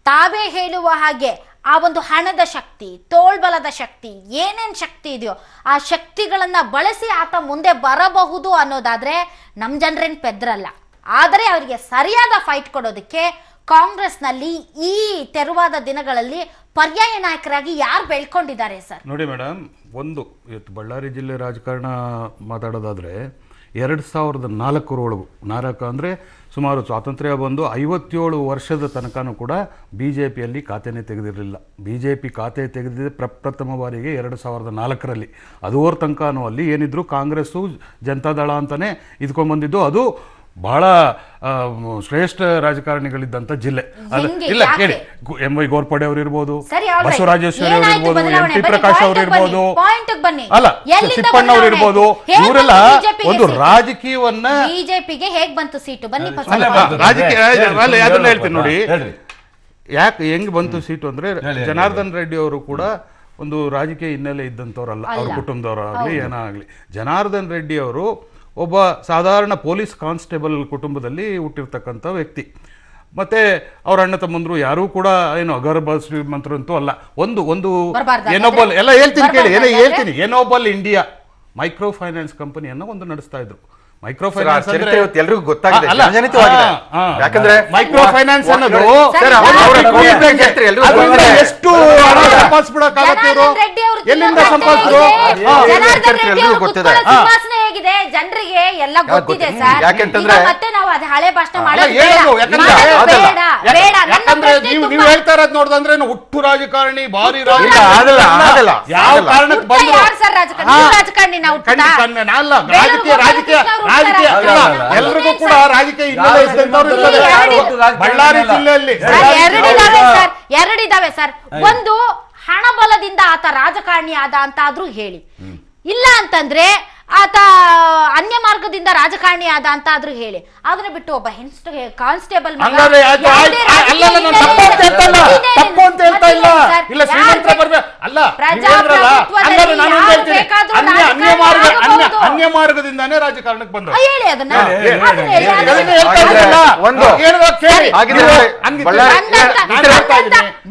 ತಾವೇ ಹೇಳುವ ಹಾಗೆ ಆ ಒಂದು ಹಣದ ಶಕ್ತಿ, ತೋಳ್ಬಲದ ಶಕ್ತಿ, ಏನೇನ್ ಶಕ್ತಿ ಇದೆಯೋ ಆ ಶಕ್ತಿಗಳನ್ನ ಬಳಸಿ ಆತ ಮುಂದೆ ಬರಬಹುದು ಅನ್ನೋದಾದ್ರೆ ನಮ್ ಜನರೇನ್ ಪೆದ್ರಲ್ಲ. ಆದರೆ ಅವರಿಗೆ ಸರಿಯಾದ ಫೈಟ್ ಕೊಡೋದಕ್ಕೆ ಕಾಂಗ್ರೆಸ್ನಲ್ಲಿ ಈ ತೆರವಾದ ದಿನಗಳಲ್ಲಿ ಪರ್ಯಾಯ ನಾಯಕರಾಗಿ ಯಾರು ಬೆಳ್ಕೊಂಡಿದ್ದಾರೆ ಸರ್? ನೋಡಿ ಮೇಡಮ್, ಒಂದು ಇವತ್ತು ಬಳ್ಳಾರಿ ಜಿಲ್ಲೆ ರಾಜಕಾರಣ ಮಾತಾಡೋದಾದರೆ 2004 ಅಂದರೆ ಸುಮಾರು ಸ್ವಾತಂತ್ರ್ಯ ಬಂದು 57 ವರ್ಷದ ತನಕನೂ ಕೂಡ ಬಿ ಜೆ ಪಿಯಲ್ಲಿ ಖಾತೆನೇ ತೆಗೆದಿರಲಿಲ್ಲ. ಬಿ ಜೆ ಪಿ ಖಾತೆ ತೆಗೆದಿದ್ದೆ ಪ್ರಪ್ರಥಮ ಬಾರಿಗೆ 2004ರಲ್ಲಿ. ಅದುವರ ತನಕನೂ ಅಲ್ಲಿ ಏನಿದ್ರು ಕಾಂಗ್ರೆಸ್ಸು ಜನತಾದಳ ಅಂತಲೇ ಇದ್ಕೊಂಡ್ಬಂದಿದ್ದು. ಅದು ಬಹಳ ಶ್ರೇಷ್ಠ ರಾಜಕಾರಣಿಗಳಿದ್ದಂಥ ಜಿಲ್ಲೆ. ಇಲ್ಲ ಕೇಳಿ, ಎಂ.ವೈ. ಗೋರ್ಪಡೆ ಅವರು ಇರ್ಬೋದು, ಬಸವರಾಜೇಶ್ವರಿ ಅವರು ಇರ್ಬೋದು, ಎಂ.ಟಿ. ಪ್ರಕಾಶ್ ಅವರು ಇರ್ಬೋದು, ಅಲ್ಲ ತಿಪ್ಪಣ್ಣ ಅವರು ಇರ್ಬೋದು, ಇವರೆಲ್ಲ ಒಂದು ರಾಜಕೀಯವನ್ನ ಬಿಜೆಪಿಗೆ ಹೇಗ್ ಬಂತು ಸೀಟು? ಬನ್ನಿ ರಾಜಕೀಯ ಅದನ್ನ ಹೇಳ್ತೀನಿ ನೋಡಿ. ಯಾಕೆ ಹೆಂಗ್ ಬಂತು ಸೀಟು ಅಂದ್ರೆ ಜನಾರ್ದನ್ ರೆಡ್ಡಿ ಅವರು ಕೂಡ ಒಂದು ರಾಜಕೀಯ ಹಿನ್ನೆಲೆ ಇದ್ದಂಥವ್ರಲ್ಲ, ಅವ್ರ ಕುಟುಂಬದವರಾಗಲಿ ಏನಾಗಲಿ. ಜನಾರ್ದನ್ ರೆಡ್ಡಿ ಅವರು ಒಬ್ಬ ಸಾಧಾರಣ ಪೊಲೀಸ್ ಕಾನ್ಸ್ಟೇಬಲ್ ಕುಟುಂಬದಲ್ಲಿ ಹುಟ್ಟಿರ್ತಕ್ಕಂಥ ವ್ಯಕ್ತಿ. ಮತ್ತೆ ಅವ್ರ ಅಣ್ಣ ತಮ್ಮಂದ್ರು ಯಾರೂ ಕೂಡ ಏನು ಅಗರ್ಭ ಶ್ರೀಮಂತರಂತೂ ಅಲ್ಲ. ಒಂದು ಏನೋಬಲ್ ಎಲ್ಲ ಹೇಳ್ತೀನಿ ಕೇಳಿ, ಹೇಳ್ತೀನಿ. ಏನೋಬಲ್ ಇಂಡಿಯಾ ಮೈಕ್ರೋ ಫೈನಾನ್ಸ್ ಕಂಪನಿಯನ್ನ ಒಂದು ನಡೆಸ್ತಾ ಇದ್ರು. ಮೈಕ್ರೋ ಫೈನಾನ್ಸ್ ಎಲ್ರಿಗೂ ಗೊತ್ತಾಗಿದೆ, ಯಾಕಂದ್ರೆ ಮೈಕ್ರೋ ಫೈನಾನ್ಸ್ ಅನ್ನೋದು ಎಷ್ಟು ಹಣ ಸಂಪಾದಿಸ್ಬಿಡಕ್ಕಾಗತ್ತೆ ಇವರು? ಎಲ್ಲಿಂದ ಸಂಪಾದಿಸಿದ್ರು? ಹೇಗಿದೆ ಜನರಿಗೆ ಎಲ್ಲ ಗೊತ್ತಿದೆ ಸರ್. ಯಾಕೆಂತಂದ್ರೆ ಮತ್ತೆ ನಾವು ಅದೇ ಹಳೆ ಭಾಷಣ ಯಾಕಂದ್ರೆ ನೀವು ಹೇಳ್ತಾ ಇರೋದು ನೋಡಿದ್ರೆ ಹುಟ್ಟು ರಾಜಕಾರಣಿ, ಭಾರಿ ಯಾವ ಕಾರಣಕ್ಕೆ ಬಂದ್ರು ರಾಜಕಾರಣಿ ರಾಜಕೀಯ ಎಲ್ರಿಗೂ ಕೂಡ ರಾಜಕೀಯ ಹಿನ್ನೆಲೆ ಇದ್ದಂತವ್ರು ಇರ್ತಾರೆ ಬಳ್ಳಾರಿ ಜಿಲ್ಲೆಯಲ್ಲಿ. ಎರಡಿದಾವೆ ಸರ್. ಒಂದು ಹಣ ಬಲದಿಂದ ಆತ ರಾಜಕಾರಣಿ ಆದ ಅಂತ ಆದ್ರೂ ಹೇಳಿ, ಇಲ್ಲ ಅಂತಂದ್ರೆ ಆತ ಅನ್ಯ ಮಾರ್ಗದಿಂದ ರಾಜಕಾರಣಿ ಆದ ಅಂತ ಆದ್ರೂ ಹೇಳಿ. ಅದನ್ನ ಬಿಟ್ಟು ಒಬ್ಬ ಕಾನ್ಸ್ಟೇಬಲ್ ಅನ್ಯ ಮಾರ್ಗದಿಂದಾನೇ ರಾಜಕಾರಣಕ್ಕೆ ಬಂದ ಹೇಳಿ ಅದನ್ನ.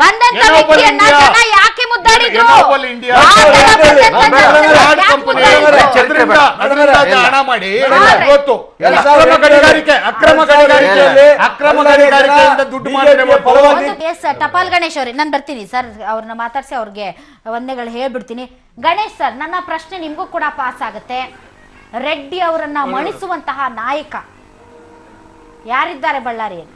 ಬಂದಂತ ವ್ಯಕ್ತಿಯನ್ನ ಜನ ಯಾಕೆ ಮುದ್ದಾಡಿದ್ರು? ಹಣ ಮಾಡಿ ಇವತ್ತು ಅಕ್ರಮ ಗಣಿಗಾರಿಕೆಯಿಂದ ದುಡ್ಡು ಮಾಡಿ. ಟಪಾಲ್ ಗಣೇಶ್ ಅವ್ರೆ, ನಾನು ಬರ್ತೀನಿ ಸರ್, ಅವ್ರನ್ನ ಮಾತಾಡ್ಸಿ ಅವ್ರಿಗೆ ವಂದನೆಗಳು ಹೇಳ್ಬಿಡ್ತೀನಿ. ಗಣೇಶ್ ಸರ್, ನನ್ನ ಪ್ರಶ್ನೆ ನಿಮ್ಗೂ ಕೂಡ ಪಾಸ್ ಆಗುತ್ತೆ. ರೆಡ್ಡಿ ಅವರನ್ನ ಮಣಿಸುವಂತಹ ನಾಯಕ ಯಾರಿದ್ದಾರೆ ಬಳ್ಳಾರಿಯಲ್ಲಿ?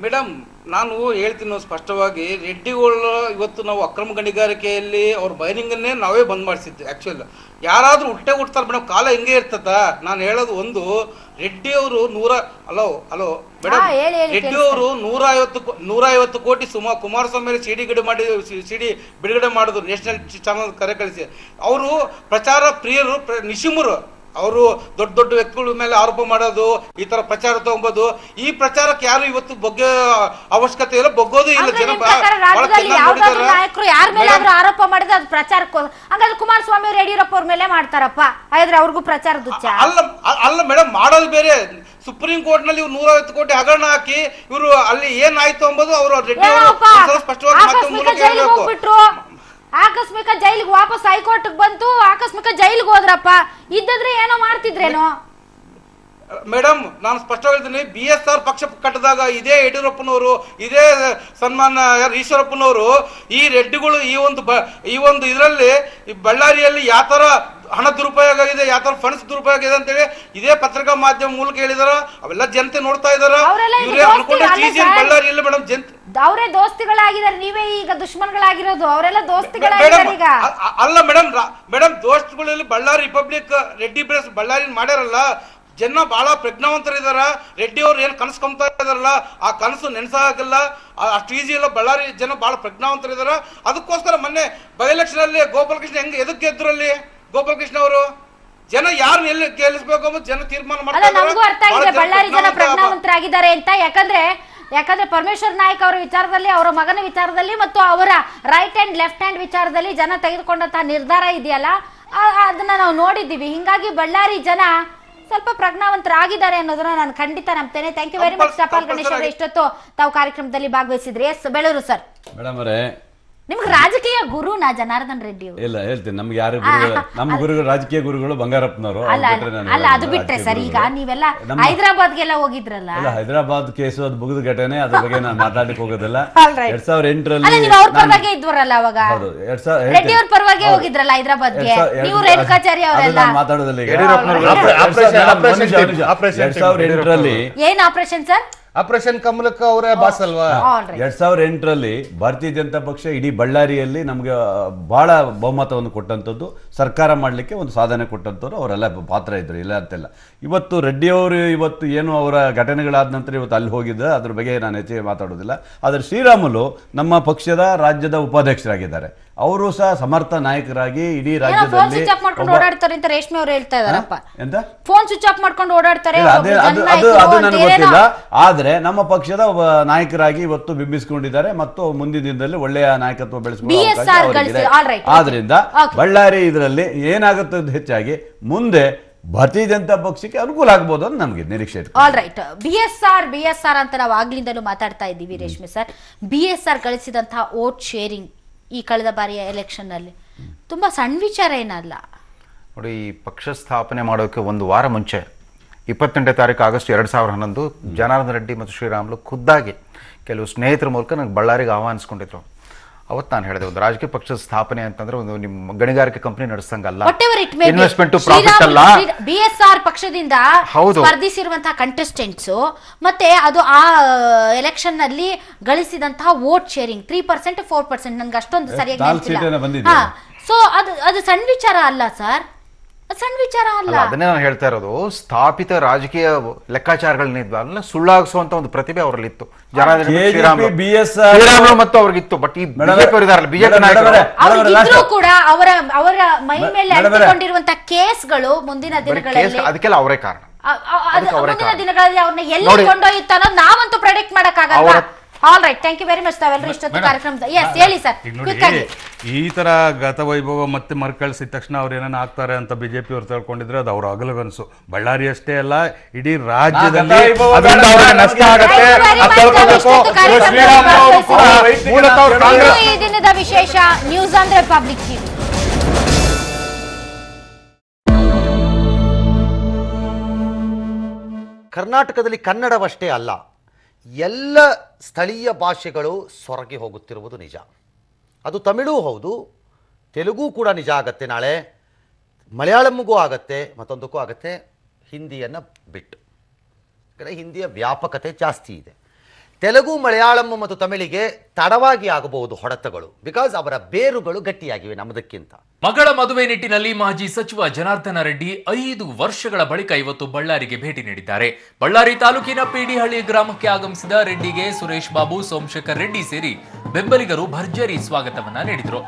ಮೇಡಮ್, ನಾನು ಹೇಳ್ತೀನಿ ಸ್ಪಷ್ಟವಾಗಿ, ರೆಡ್ಡಿಗಳು ಇವತ್ತು ನಾವು ಅಕ್ರಮ ಗಣಿಗಾರಿಕೆಯಲ್ಲಿ ಅವ್ರ ಬೈರಿಂಗನ್ನೇ ನಾವೇ ಬಂದ್ ಮಾಡಿಸಿದ್ವಿ. ಆ್ಯಕ್ಚುಲ್ ಯಾರಾದರೂ ಹುಟ್ತಾರೆ ಮೇಡಮ್, ಕಾಲ ಹಿಂಗೆ ಇರ್ತದ. ನಾನು ಹೇಳೋದು ಒಂದು, ರೆಡ್ಡಿ ಅವರು ಹಲೋ ಮೇಡಮ್, ರೆಡ್ಡಿ ಅವರು 150 ಕೋಟಿ ಕುಮಾರಸ್ವಾಮಿ ಸಿಡಿ ಬಿಡುಗಡೆ ಮಾಡಿದ್ರು, ನ್ಯಾಷನಲ್ ಚಾನಲ್ ಕರೆ ಕಳಿಸಿ. ಅವರು ಪ್ರಚಾರ ಪ್ರಿಯರು, ನಿಶಿಮರು. ಅವರು ದೊಡ್ಡ ದೊಡ್ಡ ವ್ಯಕ್ತಿಗಳ ಮೇಲೆ ಆರೋಪ ಮಾಡೋದು, ಈ ತರ ಪ್ರಚಾರ ತಗೊಂಬೋದು. ಈ ಪ್ರಚಾರಕ್ಕೆ ಯಾರು ಇವತ್ತು ಬಗ್ಗೆ ಅವಶ್ಯಕತೆ ಇಲ್ಲ, ಬಗ್ಗೋದು ಇಲ್ಲ. ಜನ ಆರೋಪ ಮಾಡಿದ್ರೆ ಅದು ಪ್ರಚಾರಕ್ಕೂ ಹಂಗಾದ್ರೆ ಕುಮಾರಸ್ವಾಮಿ ಯಡಿಯೂರಪ್ಪ ಅವ್ರ ಮೇಲೆ ಮಾಡ್ತಾರಪ್ಪ, ಆದ್ರೆ ಅವ್ರಿಗೂ ಪ್ರಚಾರ ದುಚ್ಚ ಅಲ್ಲ ಮೇಡಮ್, ಮಾಡೋದು ಬೇರೆ. ಸುಪ್ರೀಂ ಕೋರ್ಟ್ ನಲ್ಲಿ 150 ಕೋಟಿ ಹಗರಣ ಹಾಕಿ ಇವರು ಅಲ್ಲಿ ಏನಾಯ್ತು ಅಂಬೋದು ಅವರು ರೆಡ್ಡಿ ಸ್ಪಷ್ಟವಾಗಿ ಮತ್ತೆ ಮೂಲಕ ಹೇಳ್ಬೇಕು. ಆಕಸ್ಮಿಕ ಜೈಲಿಗೆ ವಾಪಸ್ ಹೈಕೋರ್ಟ್ ಬಂತು, ಆಕಸ್ಮಿಕ ಜೈಲಿಗೆ ಹೋದ್ರಪ್ಪ. ಇದ್ದಿದ್ರೆ ಏನೋ ಮಾಡ್ತಿದ್ರೇನೋ ಮೇಡಮ್. ನಾನು ಸ್ಪಷ್ಟ ಹೇಳ್ತೀನಿ, BSR ಪಕ್ಷ ಕಟ್ಟಿದಾಗ ಇದೇ ಯಡಿಯೂರಪ್ಪನವರು, ಇದೇ ಸನ್ಮಾನ ಈಶ್ವರಪ್ಪನವರು ಈ ರೆಡ್ಡಿಗಳು ಈ ಒಂದು ಇದರಲ್ಲಿ ಬಳ್ಳಾರಿಯಲ್ಲಿ ಯಾವ ತರ ಹಣ ದುರುಪಯೋಗ ಆಗಿದೆ, ಯಾವ ತರ ಫಂಡ್ಸ್ ದುರುಪಯೋಗ ಇದೆ ಅಂತೇಳಿ ಇದೇ ಪತ್ರಿಕಾ ಮಾಧ್ಯಮ ಮೂಲಕ ಹೇಳಿದಾರ. ಅವೆಲ್ಲ ಜನತೆ ನೋಡ್ತಾ ಇದಾರ. ಇವರೇ ಅನ್ಕೊಂಡ್ರೆ ಬಳ್ಳಾರಿಯಲ್ಲಿ ಮೇಡಮ್ ಜನತೆ ಅವರೇ ದೋಸ್ತಿಗಳಾಗಿದ್ದಾರೆ, ನೀವೇ ಈಗ ದುಶ್ಮನ್ಗಳಾಗಿರೋದು. ಅವರೆಲ್ಲ ದೋಸ್ತಿಗಳಾಗಿದ್ದಾರೆ ಈಗ. ಅಲ್ಲ ಮೇಡಮ್ ದೋಸ್ತಿಗಳಲ್ಲಿ ಬಳ್ಳಾರಿ ರಿಪಬ್ಲಿಕ್ ರೆಡ್ಡಿ ಪ್ರೆಸ್ ಬಳ್ಳಾರಿ ಮಾಡ್ಯಾರಲ್ಲ. ಜನ ಬಹಳ ಪ್ರಜ್ಞಾವಂತರಿದಾರ. ರೆಡ್ಡಿ ಅವ್ರು ಏನ್ ಕನಸ್ಕೊಂತ ಇದಾರಲ್ಲ, ಆ ಕನಸು ನೆನ್ಸಾಗಲ್ಲ. ಅಷ್ಟು ಈಜಿ ಇಲ್ಲ. ಬಳ್ಳಾರಿ ಜನ ಬಹಳ ಪ್ರಜ್ಞಾವಂತರಿದಾರ. ಅದಕ್ಕೋಸ್ಕರ ಮೊನ್ನೆ ಬೈ ಎಲೆಕ್ಷನ್ ಅಲ್ಲಿ ಗೋಪಾಲಕೃಷ್ಣ ಹೆಂಗ್ ಎದಕ್ಕೆ ಗೆದ್ರಲ್ಲಿ? ಗೋಪಾಲಕೃಷ್ಣ ಅವರು ಜನ ಯಾರು ಎಲ್ಲಿ ಗೆಲ್ಲಿಸ್ಬೇಕು ಅನ್ನೋದು ಜನ ತೀರ್ಮಾನ ಮಾಡ್ತಾರೆ. ನಮಗೂ ಅರ್ಥ ಆಗಿದೆ ಬಳ್ಳಾರಿ ಜನ ಪ್ರಜ್ಞಾವಂತರಾಗಿದ್ದಾರೆ ಅಂತ. ಯಾಕಂದ್ರೆ ಯಾಕಂದ್ರೆ ಪರಮೇಶ್ವರ್ ನಾಯ್ಕ್ ಅವರ ವಿಚಾರದಲ್ಲಿ, ಅವರ ಮಗನ ವಿಚಾರದಲ್ಲಿ ಮತ್ತು ಅವರ ರೈಟ್ ಹ್ಯಾಂಡ್ ಲೆಫ್ಟ್ ಹ್ಯಾಂಡ್ ವಿಚಾರದಲ್ಲಿ ಜನ ತೆಗೆದುಕೊಂಡಂತಹ ನಿರ್ಧಾರ ಇದೆಯಲ್ಲ, ಅದನ್ನ ನಾವು ನೋಡಿದ್ದೀವಿ. ಹಿಂಗಾಗಿ ಬಳ್ಳಾರಿ ಜನ ಸ್ವಲ್ಪ ಪ್ರಜ್ಞಾವಂತರಾಗಿದ್ದಾರೆ ಅನ್ನೋದನ್ನ ನಾನು ಖಂಡಿತ ನಂಬ್ತೇನೆ. Thank you very much Tapal Ganesh ಅವರೇ, ಇಷ್ಟೊತ್ತು ತಾವು ಕಾರ್ಯಕ್ರಮದಲ್ಲಿ ಭಾಗವಹಿಸಿದ್ರಿ. ಎಸ್ ಬೆಳೂರು ಸರ್, ಮೇಡಮ್ ಅವರೇ, ನಿಮ್ಗೆ ರಾಜಕೀಯ ಗುರುನಾ ಜನಾರ್ದನ್ ರೆಡ್ಡಿ ಅವರು? ಇಲ್ಲ ಹೇಳ್ತೀನಿ, ನಮ್ಗೆ ಯಾರು ಗುರುಗಳು, ನಮ್ಮ ಗುರುಗಳು ರಾಜಕೀಯ ಗುರುಗಳು ಬಂಗಾರಪ್ಪನವರು. ಅಲ್ಲ ಅದು ಬಿಟ್ರೆ ಸರ್, ಈಗ ನೀವೆಲ್ಲ ಹೈದರಾಬಾದ್ಗೆಲ್ಲ ಹೋಗಿದ್ರಲ್ಲ? ಇಲ್ಲ, ಹೈದರಾಬಾದ್ ಕೇಸು ಅದು ಮುಗಿದ ಘಟನೆ, ಅದ್ರ ಬಗ್ಗೆ ನಾನು ಮಾತಾಡ್ಲಿಕ್ಕೆ ಹೋಗೋದಿಲ್ಲ. 2008ರಲ್ಲಿ ನೀವು ಅವ್ರ ಪರವಾಗಿ ಇದ್ವರಲ್ಲ ಅವಾಗ, ರೆಡ್ಡಿ ಅವ್ರ ಪರವಾಗಿ ಹೋಗಿದ್ರಲ್ಲ ಹೈದರಾಬಾದ್ಗೆ, ನೀವು ರೇಣುಕಾಚಾರ್ಯ ಅವರೆಲ್ಲ ಮಾತಾಡೋದಿಲ್ಲ. ಈಗ ಆಪರೇಷನ್ 2008ರಲ್ಲಿ ಏನ್ ಆಪರೇಷನ್ ಸರ್? ಆಪರೇಷನ್ ಕಮಲಕ್ಕ ಅವರೇ ಬಾಸ್ ಅಲ್ವಾ? 2008ರಲ್ಲಿ ಭಾರತೀಯ ಜನತಾ ಪಕ್ಷ ಇಡೀ ಬಳ್ಳಾರಿಯಲ್ಲಿ ನಮ್ಗೆ ಬಹಳ ಬಹುಮತವನ್ನು ಕೊಟ್ಟಂಥದ್ದು, ಸರ್ಕಾರ ಮಾಡಲಿಕ್ಕೆ ಒಂದು ಸಾಧನೆ ಕೊಟ್ಟಂಥವ್ರು ಅವರೆಲ್ಲ ಪಾತ್ರ ಇದ್ರು, ಇಲ್ಲ ಅಂತೆಲ್ಲ. ಇವತ್ತು ರೆಡ್ಡಿಯವರು ಇವತ್ತು ಏನು ಅವರ ಘಟನೆಗಳಾದ ನಂತರ ಇವತ್ತು ಅಲ್ಲಿ ಹೋಗಿದ್ದ, ಅದ್ರ ಬಗ್ಗೆ ನಾನು ಹೆಚ್ಚಿಗೆ ಮಾತಾಡೋದಿಲ್ಲ. ಆದರೆ ಶ್ರೀರಾಮುಲು ನಮ್ಮ ಪಕ್ಷದ ರಾಜ್ಯದ ಉಪಾಧ್ಯಕ್ಷರಾಗಿದ್ದಾರೆ. ಅವರು ಸಹ ಸಮರ್ಥ ನಾಯಕರಾಗಿ ಇಡೀ ರಾಜ್ಯದಲ್ಲಿ ಸ್ವಿಚ್ ಆಫ್ ಮಾಡ್ಕೊಂಡು ಓಡಾಡ್ತಾರೆ ಅಂತ ರೇಷ್ಮೆ ಅವರು ಹೇಳ್ತಾ ಇದಾರಪ್ಪ. ಎಂತ ಫೋನ್ ಸ್ವಿಚ್ ಆಫ್ ಮಾಡ್ಕೊಂಡು ಓಡಾಡ್ತಾರೆ ಅದು ನನಗೆ ಗೊತ್ತಿಲ್ಲ. ಆದ್ರೆ ನಮ್ಮ ಪಕ್ಷದ ಒಬ್ಬ ನಾಯಕರಾಗಿ ಇವತ್ತು ಬಿಂಬಿಸಿಕೊಂಡಿದ್ದಾರೆ ಮತ್ತು ಮುಂದಿನ ದಿನದಲ್ಲಿ ಒಳ್ಳೆಯ ನಾಯಕತ್ವ ಬೆಳೆಸಿಕೊಳ್ಳುವ. ಆದ್ರಿಂದ ಬಳ್ಳಾರಿ ಇದರಲ್ಲಿ ಏನಾಗುತ್ತೆ ಹೆಚ್ಚಾಗಿ ಮುಂದೆ ಭಾರತೀಯ ಜನತಾ ಪಕ್ಷಕ್ಕೆ ಅನುಕೂಲ ಆಗ್ಬೋದು ಅಂತ ನಮಗೆ ನಿರೀಕ್ಷೆ ಇದೆ. All right, B S R ಅಂತ ನಾವು ಆಗ್ಲಿಂದಲೂ ಮಾತಾಡ್ತಾ ಇದ್ದೀವಿ ರೇಷ್ಮೆ ಸರ್. BSR ಗಳಿಸಿದಂತಹ ವೋಟ್ ಶೇರಿಂಗ್ ಈ ಕಳೆದ ಬಾರಿಯ ಎಲೆಕ್ಷನ್ ನಲ್ಲಿ ತುಂಬಾ ಸಣ್ಣ ವಿಚಾರ ಏನಲ್ಲ ನೋಡಿ. ಈ ಪಕ್ಷ ಸ್ಥಾಪನೆ ಮಾಡೋಕೆ ಒಂದು ವಾರ ಮುಂಚೆ 28ನೇ ತಾರೀಕು ಆಗಸ್ಟ್ 2011 ಜನಾರ್ದನ್ ರೆಡ್ಡಿ ಮತ್ತು ಶ್ರೀರಾಮುಲು ಖುದ್ದಾಗಿ ಕೆಲವು ಸ್ನೇಹಿತರ ಮೂಲಕ ನನಗೆ ಬಳ್ಳಾರಿಗೆ ಆಹ್ವಾನಿಸ್ಕೊಂಡಿದ್ರು. ಅವತ್ತು ನಾನು ಹೇಳಿದೆ, ಒಂದು ರಾಜಕೀಯ ಪಕ್ಷದ ಸ್ಥಾಪನೆ ಅಂತಂದ್ರೆ ಒಂದು ನಿಮ್ಮ ಗಣಿಗಾರಿಕೆ ಕಂಪನಿ ನಡೆಸಂಗಲ್ಲ, ಇನ್ವೆಸ್ಟ್ಮೆಂಟ್ ಪ್ರಾಫಿಟ್ ಅಲ್ಲ. BSR ಪಕ್ಷದಿಂದ ಸ್ಪರ್ಧಿಸಿರುವಂತಹ ಕಂಟೆಸ್ಟೆಂಟ್ಸ್ ಮತ್ತೆ ಅದು ಆ ಎಲೆಕ್ಷನ್ ನಲ್ಲಿ ಗಳಿಸಿದಂತಹ ವೋಟ್ ಶೇರಿಂಗ್ 3% 4%, ನನ್ಗೆ ಅಷ್ಟೊಂದು ಸರಿಯಾಗಿ. ಸೊ ಅದು ಸಣ್ಣ ವಿಚಾರ ಅಲ್ಲ ಸರ್, ಸಣ್ಣ ವಿಚಾರ ಅಲ್ಲ. ಅದನ್ನೇ ನಾನು ಹೇಳ್ತಾ ಇರೋದು, ಸ್ಥಾಪಿತ ರಾಜಕೀಯ ಲೆಕ್ಕಾಚಾರಗಳನ್ನ ಸುಳ್ಳಾಗಿಸುವಂತ ಒಂದು ಪ್ರತಿಭೆ ಅವರಲ್ಲಿ ಇತ್ತು. ಶ್ರೀರಾಮುಲು ಮತ್ತು ಅವ್ರಿಗಿತ್ತು. ಬಟ್ ಈ ಬಿಜೆಪಿ ನಾಯಕರು ಕೂಡ ಅವರ ಮೈ ಮೇಲೆ ಅಂಟಿಕೊಂಡಿರುವಂತಹ ಕೇಸ್ಗಳು ಮುಂದಿನ ದಿನಗಳಲ್ಲಿ ಅದಕ್ಕೆಲ್ಲ ಅವರೇ ಕಾರಣ. ಮುಂದಿನ ದಿನಗಳಲ್ಲಿ ಅವ್ರನ್ನ ಎಲ್ಲಿ ಕೊಂಡೊಯ್ಯುತ್ತ ಅನ್ನೋದು ನಾವಂತೂ ಪ್ರೆಡಿಕ್ಟ್ ಮಾಡಕ್ಕಾಗಲ್ಲ. All right, thank you very much ತಾವೆಲ್ಲರೂ ಇಷ್ಟೊತ್ತು ಕಾರ್ಯಕ್ರಮದ. ಎಸ್ ಹೇಳಿ ಸರ್, ಕ್ವಿಕ್ ಆಗಿ. ಈ ತರ ಗತವೈಭವ ಮತ್ತೆ ಮರುಕಳಿಸಿದ ತಕ್ಷಣ ಅವ್ರು ಏನೇನು ಆಗ್ತಾರೆ ಅಂತ ಬಿಜೆಪಿ ಅವ್ರು ತಿಳ್ಕೊಂಡಿದ್ರೆ ಅದು ಅವ್ರ ಅಗಲಗನಸು. ಬಳ್ಳಾರಿ ಅಷ್ಟೇ ಅಲ್ಲ, ಇಡೀ ರಾಜ್ಯದಲ್ಲಿ ನಷ್ಟ ಆಗುತ್ತೆ. ಈ ದಿನದ ವಿಶೇಷ ನ್ಯೂಸ್ ಅಂದ್ರೆ ಪಬ್ಲಿಕ್ ಟಿವಿ. ಕರ್ನಾಟಕದಲ್ಲಿ ಕನ್ನಡವಷ್ಟೇ ಅಲ್ಲ, ಎಲ್ಲ ಸ್ಥಳೀಯ ಭಾಷೆಗಳು ಸೊರಗಿ ಹೋಗುತ್ತಿರುವುದು ನಿಜ. ಅದು ತಮಿಳೂ ಹೌದು, ತೆಲುಗು ಕೂಡ ನಿಜ ಆಗತ್ತೆ, ನಾಳೆ ಮಲಯಾಳಂಗೂ ಆಗತ್ತೆ, ಮತ್ತೊಂದಕ್ಕೂ ಆಗತ್ತೆ, ಹಿಂದಿಯನ್ನು ಬಿಟ್ಟು. ಯಾಕಂದರೆ ಹಿಂದಿಯ ವ್ಯಾಪಕತೆ ಜಾಸ್ತಿ ಇದೆ. ತೆಲುಗು, ಮಲಯಾಳಂ ಮತ್ತು ತಮಿಳಿಗೆ ತಡವಾಗಿ ಆಗಬಹುದು ಹೊಡೆತಗಳು, ಬಿಕಾಸ್ ಅವರ ಬೇರುಗಳು ಗಟ್ಟಿಯಾಗಿವೆ ನಮ್ಮದಕ್ಕಿಂತ. ಮಗಳ ಮದುವೆ ನಿಟ್ಟಿನಲ್ಲಿ ಮಾಜಿ ಸಚಿವ ಜನಾರ್ದನ ರೆಡ್ಡಿ 5 ವರ್ಷಗಳ ಬಳಿಕ ಇವತ್ತು ಬಳ್ಳಾರಿಗೆ ಭೇಟಿ ನೀಡಿದ್ದಾರೆ. ಬಳ್ಳಾರಿ ತಾಲೂಕಿನ ಪಿಡಿಹಳ್ಳಿ ಗ್ರಾಮಕ್ಕೆ ಆಗಮಿಸಿದ ರೆಡ್ಡಿಗೆ ಸುರೇಶ್ ಬಾಬು, ಸೋಮಶೇಖರ್ ರೆಡ್ಡಿ ಸೇರಿ ಬೆಂಬಲಿಗರು ಭರ್ಜರಿ ಸ್ವಾಗತವನ್ನ ನೀಡಿದರು.